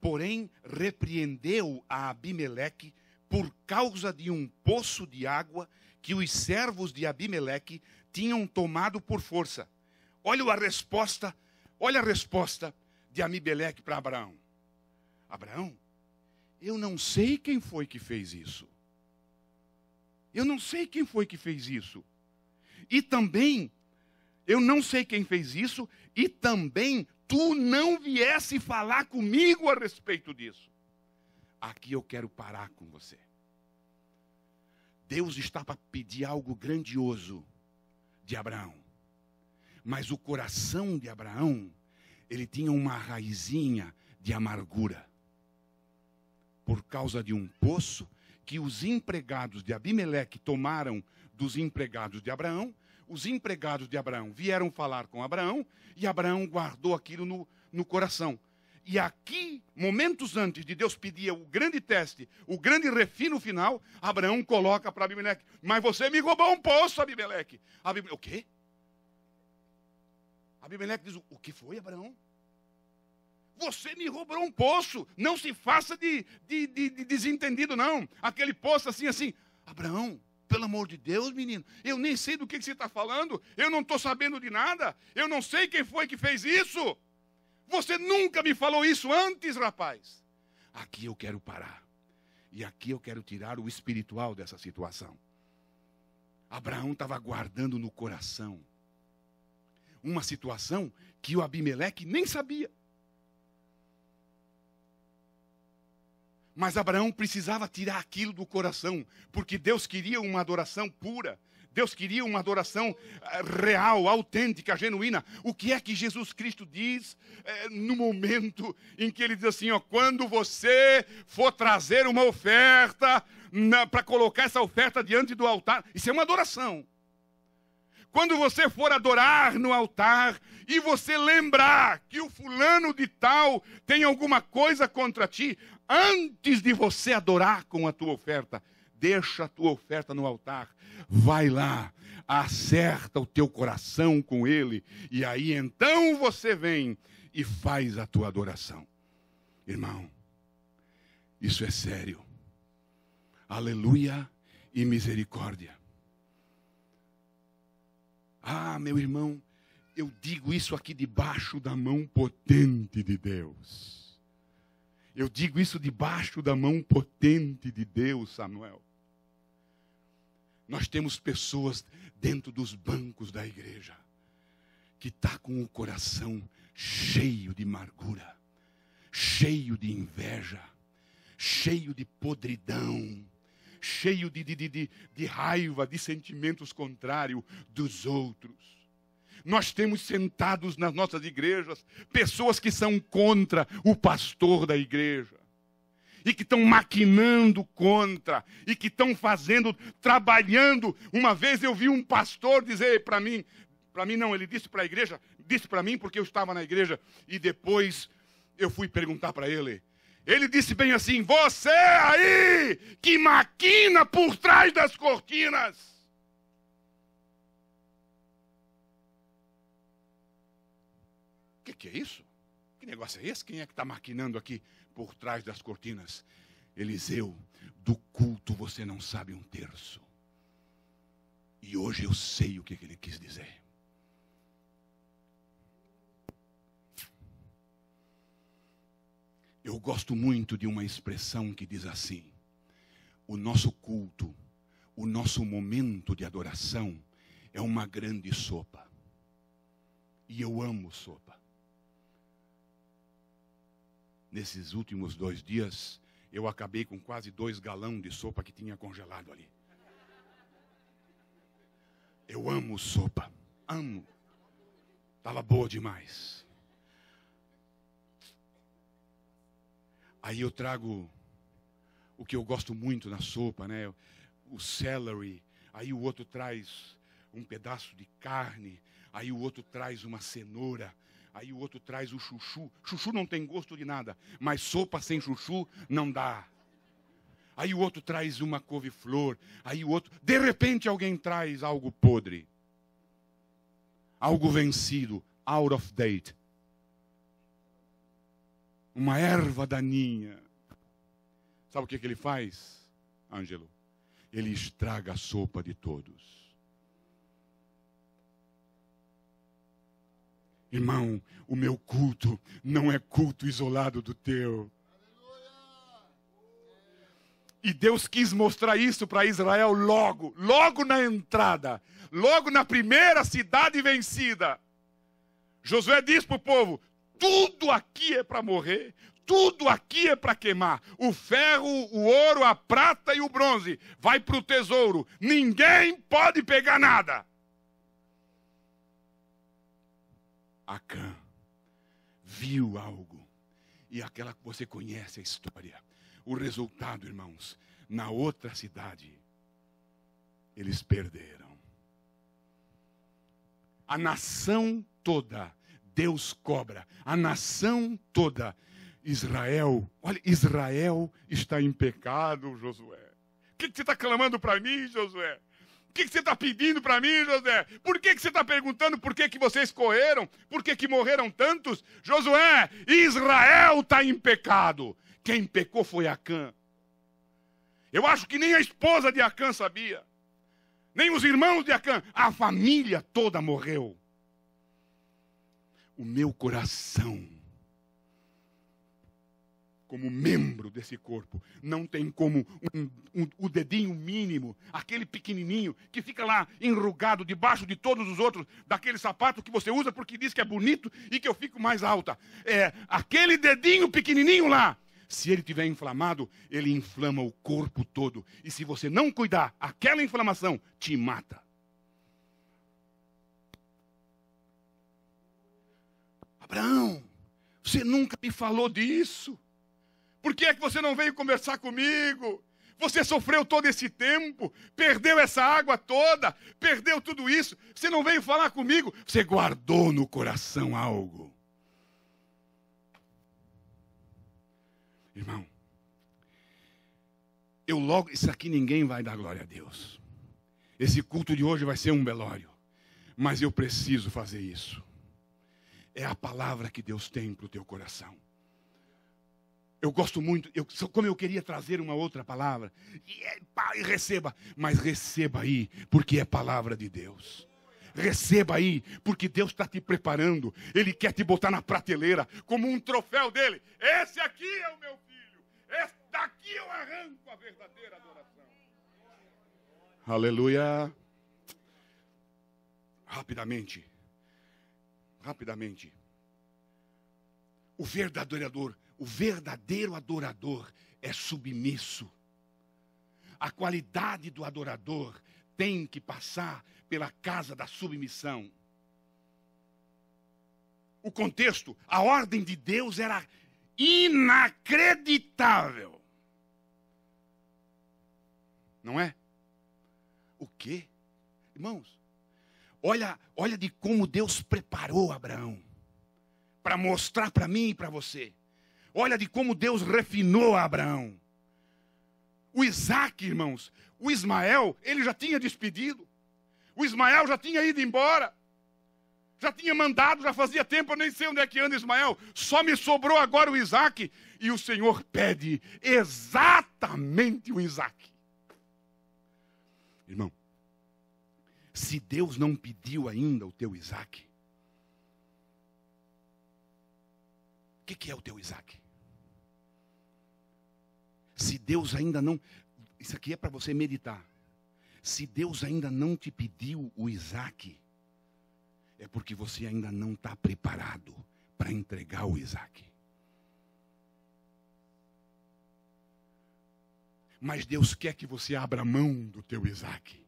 porém, repreendeu a Abimeleque por causa de um poço de água que os servos de Abimeleque tinham tomado por força. Olha a resposta de Abimeleque para Abraão. Abraão, eu não sei quem foi que fez isso. Eu não sei quem foi que fez isso. E também, eu não sei quem fez isso, e também tu não viesse falar comigo a respeito disso. Aqui eu quero parar com você. Deus está para pedir algo grandioso de Abraão. Mas o coração de Abraão, ele tinha uma raizinha de amargura. Por causa de um poço que os empregados de Abimeleque tomaram dos empregados de Abraão. Os empregados de Abraão vieram falar com Abraão e Abraão guardou aquilo no coração. E aqui, momentos antes de Deus pedir o grande teste, o grande refino final, Abraão coloca para Abimeleque: mas você me roubou um poço, Abimeleque. O quê? Abimeleque diz: o que foi, Abraão? Você me roubou um poço. Não se faça de desentendido, não. Aquele poço assim. Abraão, pelo amor de Deus, menino, eu nem sei do que você está falando. Eu não estou sabendo de nada. Eu não sei quem foi que fez isso. Você nunca me falou isso antes, rapaz. Aqui eu quero parar. E aqui eu quero tirar o espiritual dessa situação. Abraão estava guardando no coração uma situação que o Abimeleque nem sabia. Mas Abraão precisava tirar aquilo do coração, porque Deus queria uma adoração pura. Deus queria uma adoração real, autêntica, genuína. O que é que Jesus Cristo diz no momento em que ele diz assim, quando você for trazer uma oferta, para colocar essa oferta diante do altar, isso é uma adoração. Quando você for adorar no altar e você lembrar que o fulano de tal tem alguma coisa contra ti, antes de você adorar com a tua oferta, deixa a tua oferta no altar, vai lá, acerta o teu coração com ele, e aí então você vem e faz a tua adoração. Irmão, isso é sério. Aleluia e misericórdia. Ah, meu irmão, eu digo isso aqui debaixo da mão potente de Deus. Eu digo isso debaixo da mão potente de Deus, Samuel. Nós temos pessoas dentro dos bancos da igreja que está com o coração cheio de amargura, cheio de inveja, cheio de podridão, cheio de raiva, de sentimentos contrários dos outros. Nós temos sentados nas nossas igrejas pessoas que são contra o pastor da igreja. E que estão maquinando contra. E que estão trabalhando. Uma vez eu vi um pastor dizer para mim não, ele disse para a igreja, disse para mim porque eu estava na igreja. E depois eu fui perguntar para ele. Ele disse bem assim: você aí que maquina por trás das cortinas. O que é isso? Que negócio é esse? Quem é que está maquinando aqui por trás das cortinas? Eliseu, do culto você não sabe um terço. E hoje eu sei o que ele quis dizer. Eu gosto muito de uma expressão que diz assim: o nosso culto, o nosso momento de adoração é uma grande sopa. E eu amo sopa. Nesses últimos 2 dias, eu acabei com quase 2 galões de sopa que tinha congelado ali. Eu amo sopa, amo. Estava boa demais. Aí eu trago o que eu gosto muito na sopa, né? O celery. Aí o outro traz um pedaço de carne. Aí o outro traz uma cenoura. Aí o outro traz o chuchu. Chuchu não tem gosto de nada, mas sopa sem chuchu não dá. Aí o outro traz uma couve-flor. Aí o outro... De repente alguém traz algo podre. Algo vencido. Out of date. Uma erva daninha. Sabe o que ele faz, Ângelo? Ele estraga a sopa de todos. Irmão, o meu culto não é culto isolado do teu. E Deus quis mostrar isso para Israel logo na entrada, logo na primeira cidade vencida. Josué diz para o povo: tudo aqui é para morrer, tudo aqui é para queimar. O ferro, o ouro, a prata e o bronze vai para o tesouro. Ninguém pode pegar nada. Acã viu algo, e aquela que você conhece a história. O resultado, irmãos, na outra cidade, eles perderam. A nação toda, Deus cobra. A nação toda, Israel. Olha, Israel está em pecado, Josué. O que você está clamando para mim, Josué? O que você está pedindo para mim, Josué? Por que você está perguntando por que vocês correram? Por que morreram tantos? Josué, Israel está em pecado. Quem pecou foi Acã. Eu acho que nem a esposa de Acã sabia. Nem os irmãos de Acã. A família toda morreu. O meu coração, como membro desse corpo, não tem como o dedinho mínimo, aquele pequenininho que fica lá enrugado debaixo de todos os outros, daquele sapato que você usa porque diz que é bonito e que eu fico mais alta. É aquele dedinho pequenininho lá. Se ele estiver inflamado, ele inflama o corpo todo. E se você não cuidar, aquela inflamação te mata. Abraão, você nunca me falou disso. Por que é que você não veio conversar comigo? Você sofreu todo esse tempo, perdeu essa água toda, perdeu tudo isso. Você não veio falar comigo, você guardou no coração algo. Irmão, isso aqui ninguém vai dar glória a Deus. Esse culto de hoje vai ser um velório. Mas eu preciso fazer isso. É a palavra que Deus tem para o teu coração. Eu gosto muito, como eu queria trazer uma outra palavra. E receba, mas receba aí, porque é palavra de Deus. Receba aí, porque Deus está te preparando. Ele quer te botar na prateleira como um troféu dele. Esse aqui é o meu filho. Esse daqui eu arranco a verdadeira adoração. Aleluia. Rapidamente. O verdadeiro adorador é submisso. A qualidade do adorador tem que passar pela casa da submissão. O contexto, a ordem de Deus era inacreditável. Não é? O quê? Irmãos, olha de como Deus preparou Abraão para mostrar para mim e para você. Olha de como Deus refinou a Abraão. O Isaac, irmãos, o Ismael, ele já tinha despedido. O Ismael já tinha ido embora. Já tinha mandado, já fazia tempo, eu nem sei onde é que anda Ismael. Só me sobrou agora o Isaac. E o Senhor pede exatamente o Isaac. Irmão, se Deus não pediu ainda o teu Isaac, o que é o teu Isaac? Se Deus ainda não... Isso aqui é para você meditar. Se Deus ainda não te pediu o Isaac, é porque você ainda não está preparado para entregar o Isaac. Mas Deus quer que você abra mão do teu Isaac.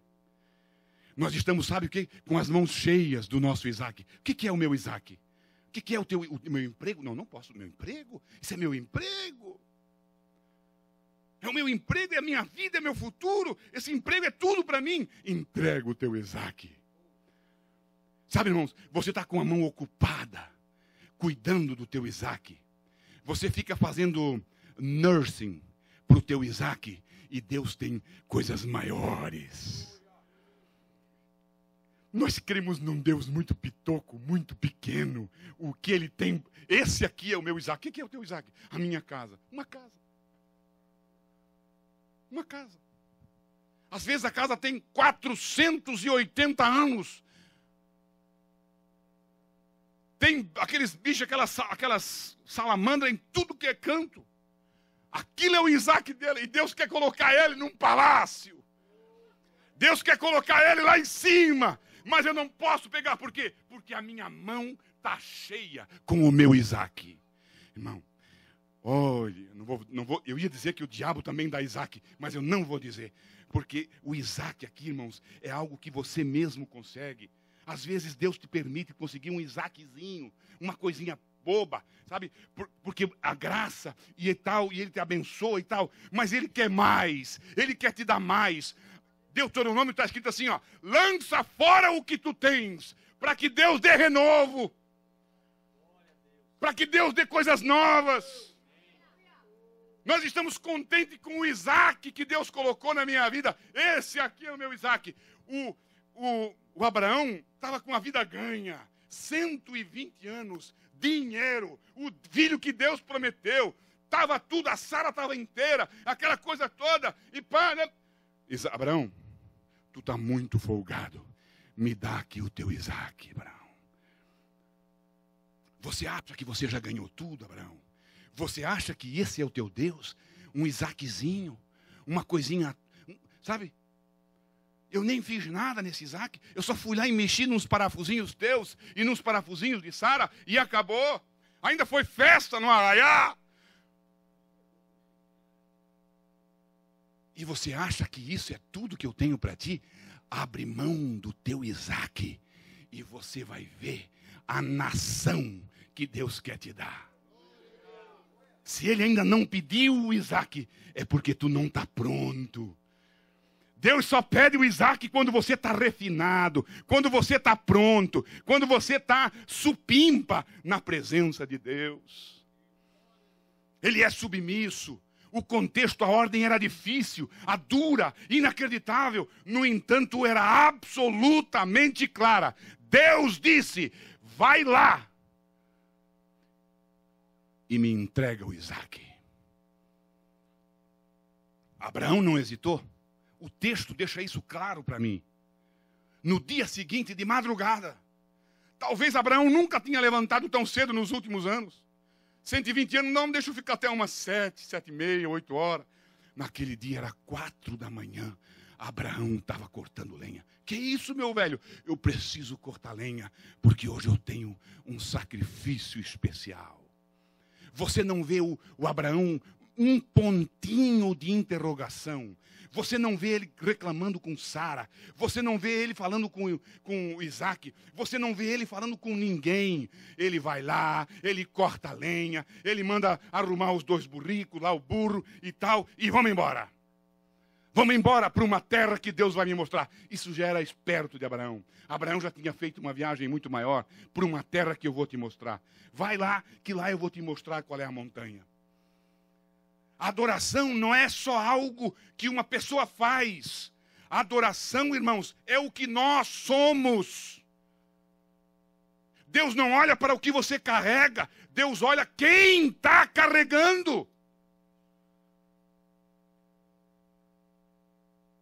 Nós estamos, sabe o que? Com as mãos cheias do nosso Isaac. O que é o meu Isaac? O que é o meu emprego? Não posso, meu emprego. Isso é meu emprego. É o meu emprego, é a minha vida, é meu futuro. Esse emprego é tudo para mim. Entrega o teu Isaac. Sabe, irmãos, você está com a mão ocupada, cuidando do teu Isaac. Você fica fazendo nursing para o teu Isaac. E Deus tem coisas maiores. Nós cremos num Deus muito pitoco, muito pequeno. O que Ele tem... Esse aqui é o meu Isaac. O que é o teu Isaac? A minha casa. Uma casa. Uma casa. Às vezes a casa tem 480 anos. Tem aqueles bichos, aquelas salamandras em tudo que é canto. Aquilo é o Isaac dele. E Deus quer colocar ele num palácio. Deus quer colocar ele lá em cima. Mas eu não posso pegar. Por quê? Porque a minha mão está cheia com o meu Isaac. Irmão, olha, eu ia dizer que o diabo também dá Isaac, mas eu não vou dizer. Porque o Isaac aqui, irmãos, é algo que você mesmo consegue. Às vezes Deus te permite conseguir um Isaaczinho, uma coisinha boba, sabe? Porque a graça e tal, e Ele te abençoa e tal, mas Ele quer mais, Ele quer te dar mais. Deuteronômio está escrito assim, ó, lança fora o que tu tens, para que Deus dê renovo, para que Deus dê coisas novas. Nós estamos contentes com o Isaac que Deus colocou na minha vida. Esse aqui é o meu Isaac. O Abraão estava com a vida ganha, 120 anos, dinheiro, o filho que Deus prometeu, estava tudo, a Sara estava inteira, aquela coisa toda, e pá, né? Abraão, tu está muito folgado, me dá aqui o teu Isaac, Abraão. Você acha que você já ganhou tudo, Abraão? Você acha que esse é o teu Deus? Um Isaaczinho, uma coisinha, sabe? Eu nem fiz nada nesse Isaac. Eu só fui lá e mexi nos parafusinhos teus e nos parafusinhos de Sara e acabou. Ainda foi festa no arraiá. E você acha que isso é tudo que eu tenho para ti? Abre mão do teu Isaac e você vai ver a nação que Deus quer te dar. Se Ele ainda não pediu o Isaac, é porque tu não está pronto. Deus só pede o Isaac quando você está refinado, quando você está pronto, quando você está supimpa na presença de Deus. Ele é submisso. O contexto, a ordem era difícil, a dura, inacreditável. No entanto, era absolutamente clara. Deus disse, vai lá e me entrega o Isaac. Abraão não hesitou. O texto deixa isso claro para mim. No dia seguinte, de madrugada, talvez Abraão nunca tinha levantado tão cedo nos últimos anos. 120 anos, não, deixa eu ficar até umas 7, 7h30, 8 horas. Naquele dia era 4 da manhã. Abraão estava cortando lenha. Que isso, meu velho? Eu preciso cortar lenha, porque hoje eu tenho um sacrifício especial. Você não vê o Abraão um pontinho de interrogação. Você não vê ele reclamando com Sara. Você não vê ele falando com Isaac. Você não vê ele falando com ninguém. Ele vai lá, ele corta a lenha, ele manda arrumar os 2 burricos, lá o burro e tal, e vamos embora. Vamos embora para uma terra que Deus vai me mostrar. Isso já era esperto de Abraão. Abraão já tinha feito uma viagem muito maior para uma terra que eu vou te mostrar. Vai lá, que lá eu vou te mostrar qual é a montanha. A adoração não é só algo que uma pessoa faz. A adoração, irmãos, é o que nós somos. Deus não olha para o que você carrega. Deus olha quem está carregando.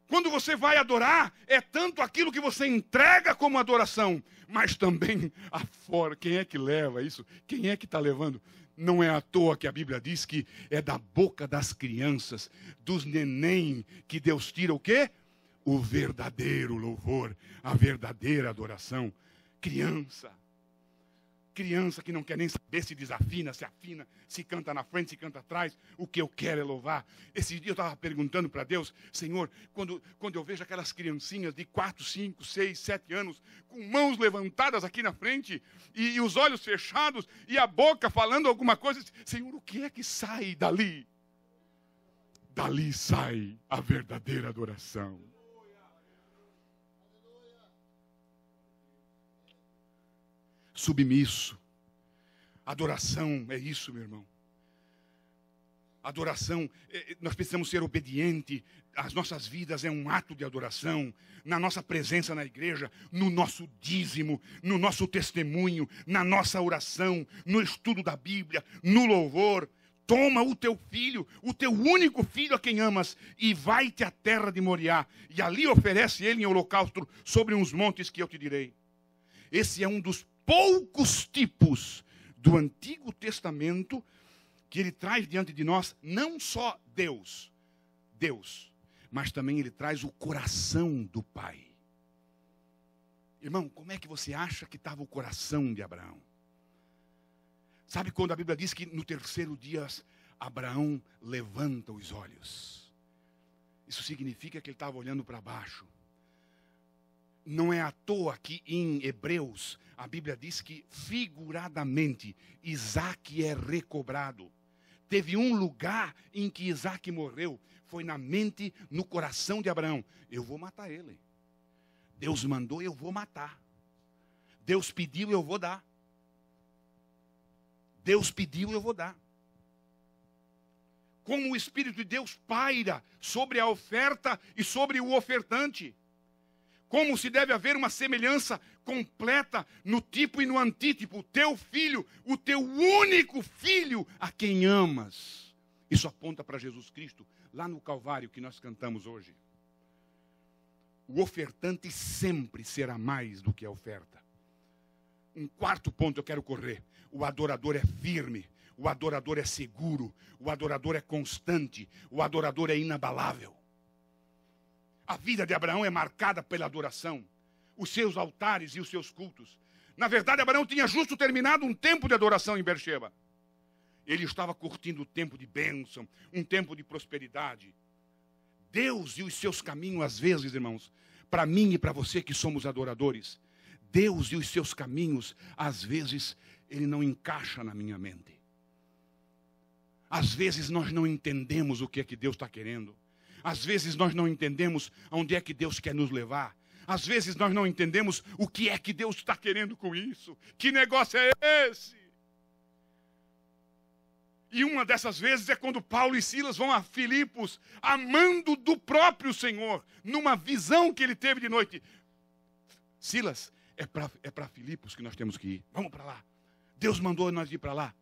Quando você vai adorar, é tanto aquilo que você entrega como adoração, mas também a fora. Quem é que leva isso? Quem é que está levando? Não é à toa que a Bíblia diz que é da boca das crianças, dos neném, que Deus tira o quê? O verdadeiro louvor, a verdadeira adoração. Criança que não quer nem saber se desafina, se afina, se canta na frente, se canta atrás. O que eu quero é louvar. Esse dia eu estava perguntando para Deus, Senhor, quando eu vejo aquelas criancinhas de 4, 5, 6, 7 anos, com mãos levantadas aqui na frente, e os olhos fechados, e a boca falando alguma coisa, Senhor, o que é que sai dali? Dali sai a verdadeira adoração. Submisso. Adoração é isso, meu irmão. Adoração, nós precisamos ser obedientes. As nossas vidas é um ato de adoração. Na nossa presença na igreja, no nosso dízimo, no nosso testemunho, na nossa oração, no estudo da Bíblia, no louvor. Toma o teu filho, o teu único filho a quem amas, e vai-te à terra de Moriá, e ali oferece ele em holocausto sobre uns montes que eu te direi. Esse é um dos poucos tipos do Antigo Testamento que ele traz diante de nós, não só Deus, mas também ele traz o coração do Pai. Irmão, como é que você acha que estava o coração de Abraão? Sabe quando a Bíblia diz que no terceiro dia Abraão levanta os olhos? Isso significa que ele estava olhando para baixo. Não é à toa que em Hebreus a Bíblia diz que figuradamente Isaac é recobrado. Teve um lugar em que Isaac morreu, foi na mente, no coração de Abraão. Eu vou matar ele. Deus mandou, eu vou matar. Deus pediu, eu vou dar. Deus pediu, eu vou dar. Como o Espírito de Deus paira sobre a oferta e sobre o ofertante. Como se deve haver uma semelhança completa no tipo e no antítipo. O teu filho, o teu único filho a quem amas. Isso aponta para Jesus Cristo, lá no Calvário que nós cantamos hoje. O ofertante sempre será mais do que a oferta. Um quarto ponto eu quero correr. O adorador é firme, o adorador é seguro, o adorador é constante, o adorador é inabalável. A vida de Abraão é marcada pela adoração, os seus altares e os seus cultos. Na verdade, Abraão tinha justo terminado um tempo de adoração em Beersheba. Ele estava curtindo o tempo de bênção, um tempo de prosperidade. Deus e os seus caminhos, às vezes, irmãos, para mim e para você que somos adoradores, Deus e os seus caminhos, às vezes, ele não encaixa na minha mente. Às vezes nós não entendemos o que é que Deus está querendo. Às vezes nós não entendemos aonde é que Deus quer nos levar. Às vezes nós não entendemos o que é que Deus está querendo com isso. Que negócio é esse? E uma dessas vezes é quando Paulo e Silas vão a Filipos, amando do próprio Senhor, numa visão que ele teve de noite. Silas, é para Filipos que nós temos que ir. Vamos para lá. Deus mandou nós ir para lá.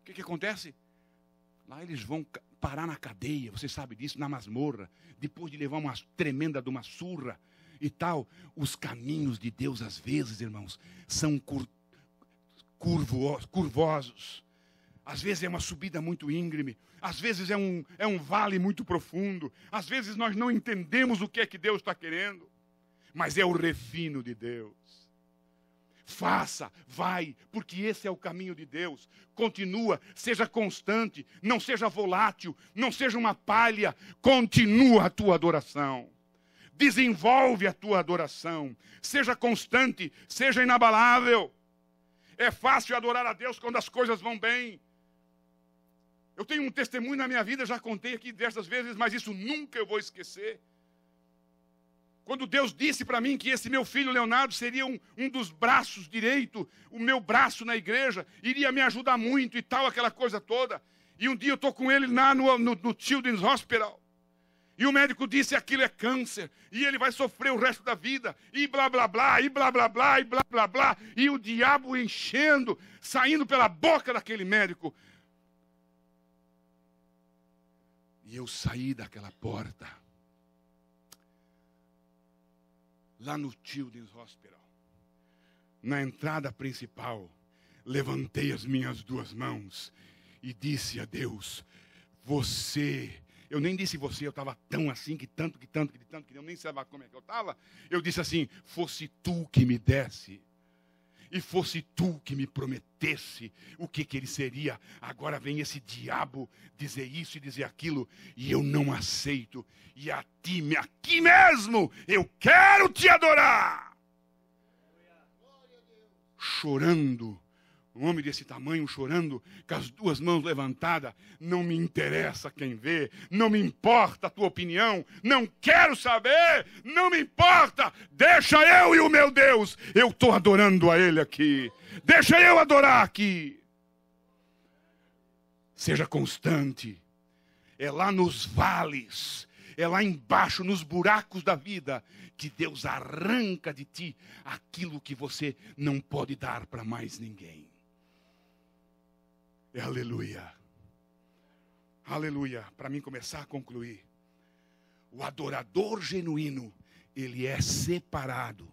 O que acontece? Lá eles vão parar na cadeia, você sabe disso, na masmorra, depois de levar uma tremenda de uma surra e tal. Os caminhos de Deus, às vezes, irmãos, são curvosos. Às vezes é uma subida muito íngreme, às vezes é um vale muito profundo, às vezes nós não entendemos o que é que Deus está querendo, mas é o refino de Deus. Faça, vai, porque esse é o caminho de Deus. Continua, seja constante, não seja volátil, não seja uma palha. Continua a tua adoração. Desenvolve a tua adoração. Seja constante, seja inabalável. É fácil adorar a Deus quando as coisas vão bem. Eu tenho um testemunho na minha vida, já contei aqui diversas vezes, mas isso nunca eu vou esquecer. Quando Deus disse para mim que esse meu filho Leonardo seria um dos braços direito, o meu braço na igreja, iria me ajudar muito e tal, aquela coisa toda. E um dia eu estou com ele lá no Children's Hospital. E o médico disse que aquilo é câncer. E ele vai sofrer o resto da vida. E blá, blá, blá, e blá, blá, blá, e blá, blá, blá. E o diabo enchendo, saindo pela boca daquele médico. E eu saí daquela porta. Lá no Children's Hospital. Na entrada principal. Levantei as minhas duas mãos. E disse a Deus, você... Eu nem disse você, eu estava tão assim, que tanto, que eu nem sabia como é que eu estava. Eu disse assim, fosse tu que me desse, e fosse tu que me prometesse o que ele seria. Agora vem esse diabo dizer isso e dizer aquilo, e eu não aceito. E a ti, aqui mesmo, eu quero te adorar. Chorando. Um homem desse tamanho chorando, com as duas mãos levantadas. Não me interessa quem vê, não me importa a tua opinião, não quero saber, não me importa. Deixa eu e o meu Deus, eu estou adorando a Ele aqui. Deixa eu adorar aqui. Seja constante. É lá nos vales, é lá embaixo, nos buracos da vida, que Deus arranca de ti aquilo que você não pode dar para mais ninguém. Aleluia. Aleluia. Para mim começar a concluir. O adorador genuíno, ele é separado.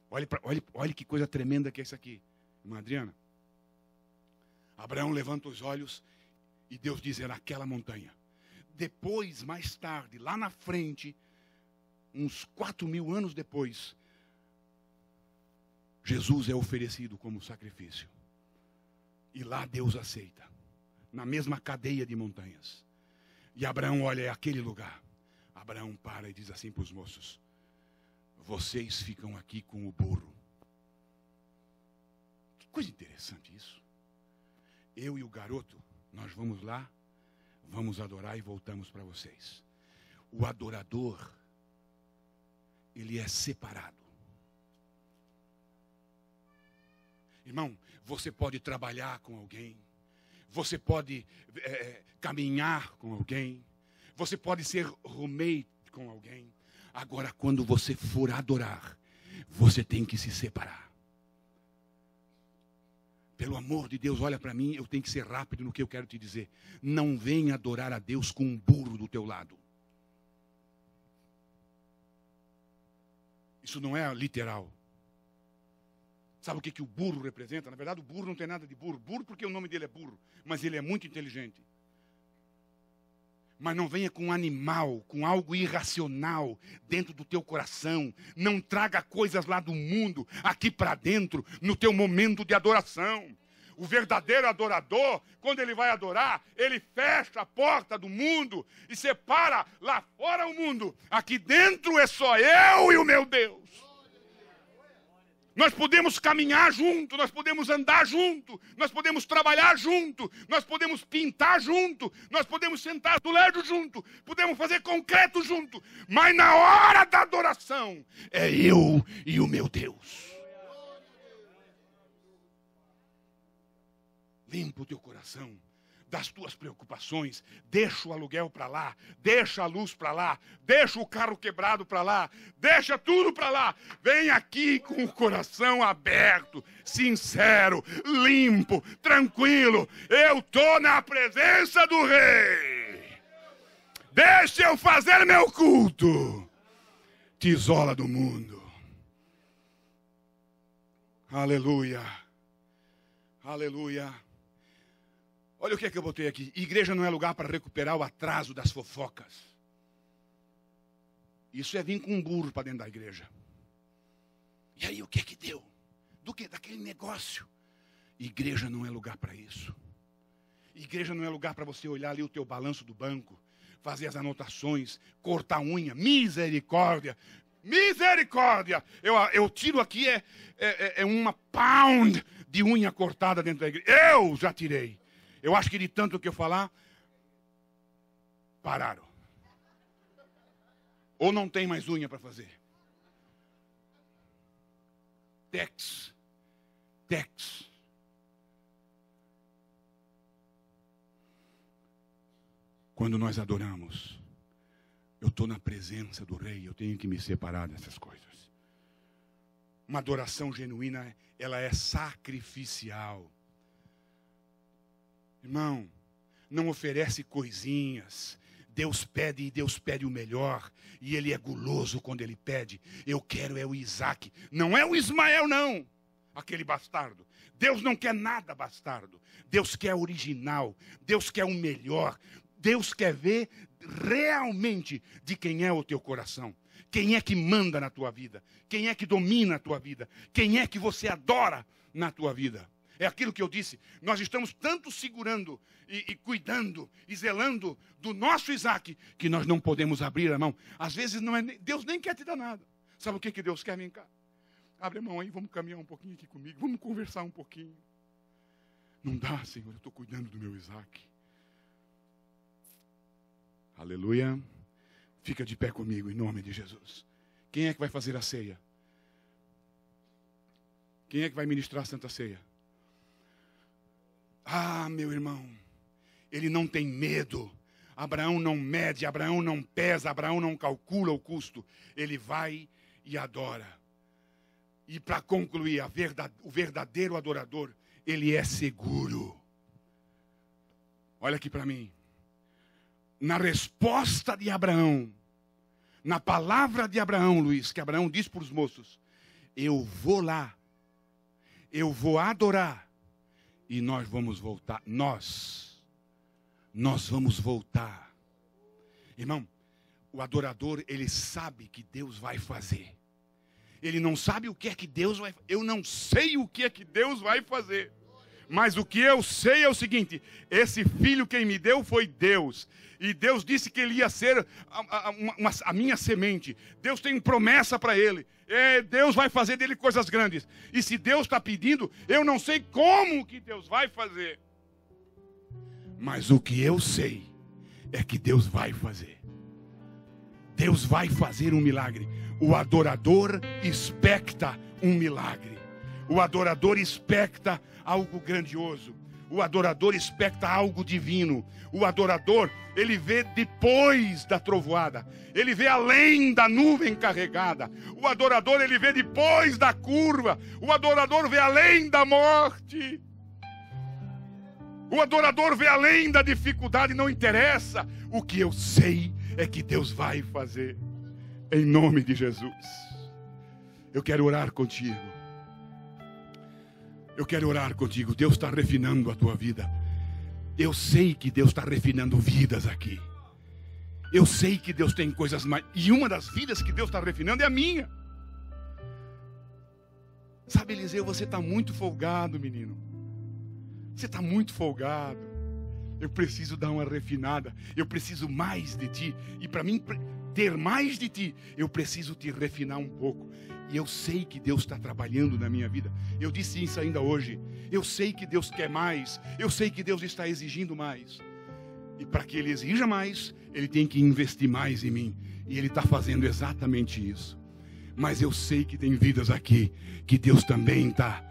Olhe que coisa tremenda que é isso aqui. Irmã Adriana. Abraão levanta os olhos e Deus diz, é naquela montanha. Depois, mais tarde, lá na frente, uns 4.000 anos depois, Jesus é oferecido como sacrifício. E lá Deus aceita. Na mesma cadeia de montanhas. E Abraão olha, é aquele lugar. Abraão para e diz assim para os moços. Vocês ficam aqui com o burro. Que coisa interessante isso. Eu e o garoto, nós vamos lá, vamos adorar e voltamos para vocês. O adorador, ele é separado. Irmão, você pode trabalhar com alguém, você pode caminhar com alguém, você pode ser roommate com alguém. Agora, quando você for adorar, você tem que se separar. Pelo amor de Deus, olha para mim, eu tenho que ser rápido no que eu quero te dizer. Não venha adorar a Deus com um burro do teu lado. Isso não é literal. Sabe o que o burro representa? Na verdade, o burro não tem nada de burro. Burro porque o nome dele é burro. Mas ele é muito inteligente. Mas não venha com um animal, com algo irracional dentro do teu coração. Não traga coisas lá do mundo, aqui para dentro, no teu momento de adoração. O verdadeiro adorador, quando ele vai adorar, ele fecha a porta do mundo e separa lá fora o mundo. Aqui dentro é só eu e o meu Deus. Nós podemos caminhar junto, nós podemos andar junto, nós podemos trabalhar junto, nós podemos pintar junto, nós podemos sentar do lado junto, podemos fazer concreto junto, mas na hora da adoração é eu e o meu Deus. Limpa o teu coração das tuas preocupações, deixa o aluguel para lá, deixa a luz para lá, deixa o carro quebrado para lá, deixa tudo para lá, vem aqui com o coração aberto, sincero, limpo, tranquilo, eu estou na presença do Rei, deixa eu fazer meu culto, te isola do mundo, aleluia, aleluia. Olha o que é que eu botei aqui. Igreja não é lugar para recuperar o atraso das fofocas. Isso é vir com um burro para dentro da igreja. E aí o que é que deu? Do que? Daquele negócio. Igreja não é lugar para isso. Igreja não é lugar para você olhar ali o teu balanço do banco, fazer as anotações, cortar unha. Misericórdia. Misericórdia. Eu tiro aqui uma pound de unha cortada dentro da igreja. Eu já tirei. Eu acho que de tanto que eu falar, pararam. Ou não tem mais unha para fazer. Tex. Quando nós adoramos, eu estou na presença do Rei, eu tenho que me separar dessas coisas. Uma adoração genuína, ela é sacrificial. Irmão, não oferece coisinhas. Deus pede e Deus pede o melhor. E Ele é guloso quando Ele pede. Eu quero é o Isaac. Não é o Ismael, não. Aquele bastardo. Deus não quer nada bastardo. Deus quer original. Deus quer o melhor. Deus quer ver realmente de quem é o teu coração. Quem é que manda na tua vida? Quem é que domina a tua vida? Quem é que você adora na tua vida? É aquilo que eu disse. Nós estamos tanto segurando e cuidando e zelando do nosso Isaac que nós não podemos abrir a mão. Às vezes não é, Deus nem quer te dar nada. Sabe o que Deus quer? Vem cá. Abre a mão aí, vamos caminhar um pouquinho aqui comigo. Vamos conversar um pouquinho. Não dá, Senhor, eu estou cuidando do meu Isaac. Aleluia. Fica de pé comigo, em nome de Jesus. Quem é que vai fazer a ceia? Quem é que vai ministrar a Santa Ceia? Ah, meu irmão, ele não tem medo. Abraão não mede, Abraão não pesa, Abraão não calcula o custo. Ele vai e adora. E para concluir, o verdadeiro adorador, ele é seguro. Olha aqui para mim. Na resposta de Abraão, na palavra de Abraão, Luiz, que Abraão diz para os moços, eu vou lá, eu vou adorar, e nós vamos voltar. Nós vamos voltar. Irmão, o adorador, ele sabe que Deus vai fazer. Ele não sabe o que é que Deus vai fazer. Eu não sei o que é que Deus vai fazer. Mas o que eu sei é o seguinte: esse filho quem me deu foi Deus. E Deus disse que ele ia ser a minha semente. Deus tem promessa para ele. Deus vai fazer dele coisas grandes. E se Deus está pedindo, eu não sei como que Deus vai fazer. Mas o que eu sei é que Deus vai fazer. Deus vai fazer um milagre. O adorador expecta um milagre. O adorador expecta algo grandioso. O adorador expecta algo divino. O adorador, ele vê depois da trovoada. Ele vê além da nuvem carregada. O adorador, ele vê depois da curva. O adorador vê além da morte. O adorador vê além da dificuldade. Não interessa. O que eu sei é que Deus vai fazer. Em nome de Jesus. Eu quero orar contigo. Eu quero orar contigo. Deus está refinando a tua vida. Eu sei que Deus está refinando vidas aqui. Eu sei que Deus tem coisas mais. E uma das vidas que Deus está refinando é a minha. Sabe, Eliseu, você está muito folgado, menino. Você está muito folgado. Eu preciso dar uma refinada. Eu preciso mais de ti. E para mim ter mais de ti, eu preciso te refinar um pouco. E eu sei que Deus está trabalhando na minha vida. Eu disse isso ainda hoje. Eu sei que Deus quer mais. Eu sei que Deus está exigindo mais. E para que Ele exija mais, Ele tem que investir mais em mim. E Ele está fazendo exatamente isso. Mas eu sei que tem vidas aqui que Deus também está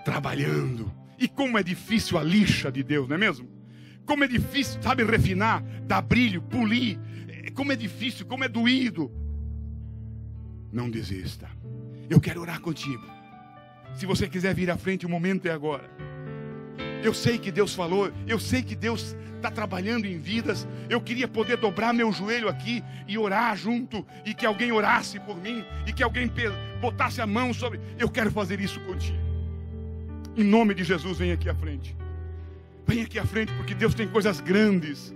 trabalhando. E como é difícil a lixa de Deus, não é mesmo? Como é difícil, sabe, refinar, dar brilho, polir. Como é difícil, como é doído. Não desista. Eu quero orar contigo. Se você quiser vir à frente, o momento é agora. Eu sei que Deus falou. Eu sei que Deus está trabalhando em vidas. Eu queria poder dobrar meu joelho aqui e orar junto. E que alguém orasse por mim. E que alguém botasse a mão sobre. Eu quero fazer isso contigo. Em nome de Jesus, vem aqui à frente. Vem aqui à frente, porque Deus tem coisas grandes.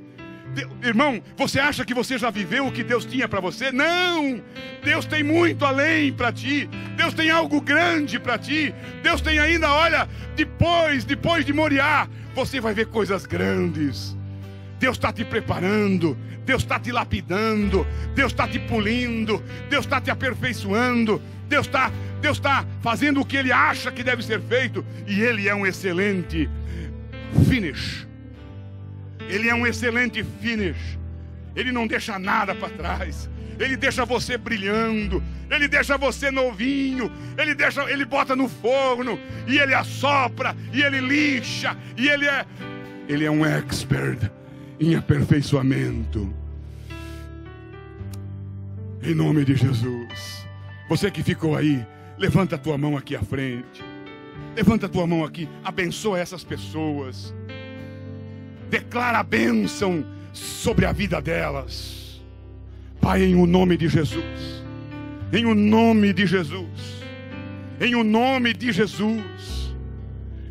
Irmão, você acha que você já viveu o que Deus tinha para você? Não! Deus tem muito além para ti. Deus tem algo grande para ti. Deus tem ainda, olha, depois de Moriá, você vai ver coisas grandes. Deus está te preparando. Deus está te lapidando. Deus está te polindo. Deus está te aperfeiçoando. Deus está fazendo o que Ele acha que deve ser feito. E Ele é um excelente finish. Ele é um excelente finish. Ele não deixa nada para trás. Ele deixa você brilhando. Ele deixa você novinho. Ele bota no forno. E Ele assopra. E Ele lixa. E Ele é um expert. em aperfeiçoamento. Em nome de Jesus. Você que ficou aí, levanta a tua mão aqui à frente. Levanta a tua mão aqui, abençoa essas pessoas. Declara a bênção sobre a vida delas. Pai, em o nome de Jesus. Em o nome de Jesus. Em o nome de Jesus.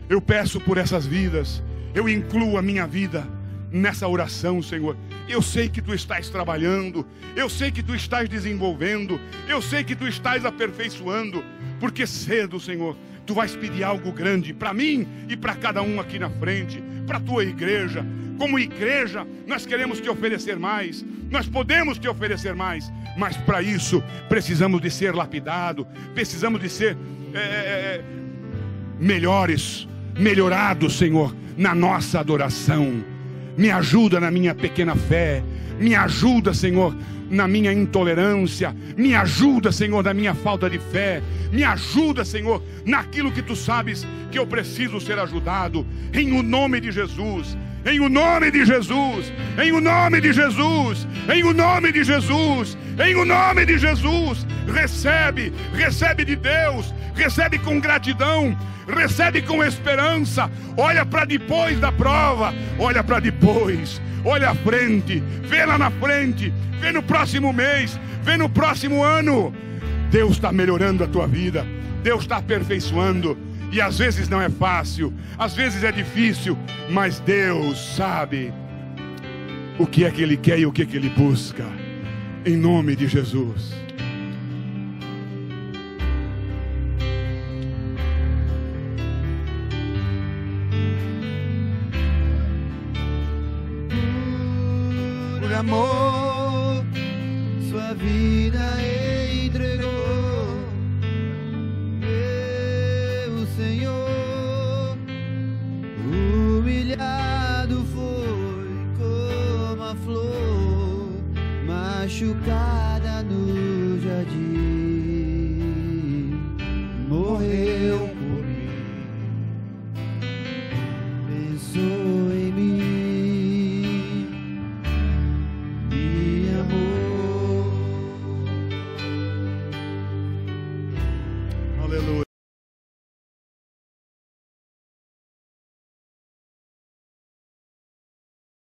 Eu peço por essas vidas. Eu incluo a minha vida nessa oração, Senhor. Eu sei que Tu estás trabalhando. Eu sei que Tu estás desenvolvendo. Eu sei que Tu estás aperfeiçoando. Porque cedo, Senhor, Tu vais pedir algo grande para mim e para cada um aqui na frente, para a Tua igreja. Como igreja, nós queremos Te oferecer mais. Nós podemos Te oferecer mais. Mas para isso, precisamos de ser lapidados. Precisamos de ser melhorados, Senhor, na nossa adoração. Me ajuda na minha pequena fé. Me ajuda, Senhor, na minha intolerância. Me ajuda, Senhor, na minha falta de fé. Me ajuda, Senhor, naquilo que Tu sabes que eu preciso ser ajudado. Em o nome de Jesus. Em o nome de Jesus. Em o nome de Jesus. Em o nome de Jesus. Em o nome de Jesus. Recebe. Recebe de Deus. Recebe com gratidão. Recebe com esperança. Olha para depois da prova. Olha para depois. Olha à frente. Vê lá na frente. Vê no próximo mês. Vê no próximo ano. Deus está melhorando a tua vida. Deus está aperfeiçoando. E às vezes não é fácil. Às vezes é difícil. Mas Deus sabe o que é que Ele quer e o que é que Ele busca. Em nome de Jesus. Por amor, sua vida entregou, meu Senhor. Humilhado foi como a flor machucada no jardim. Morreu por mim, pensou em mim.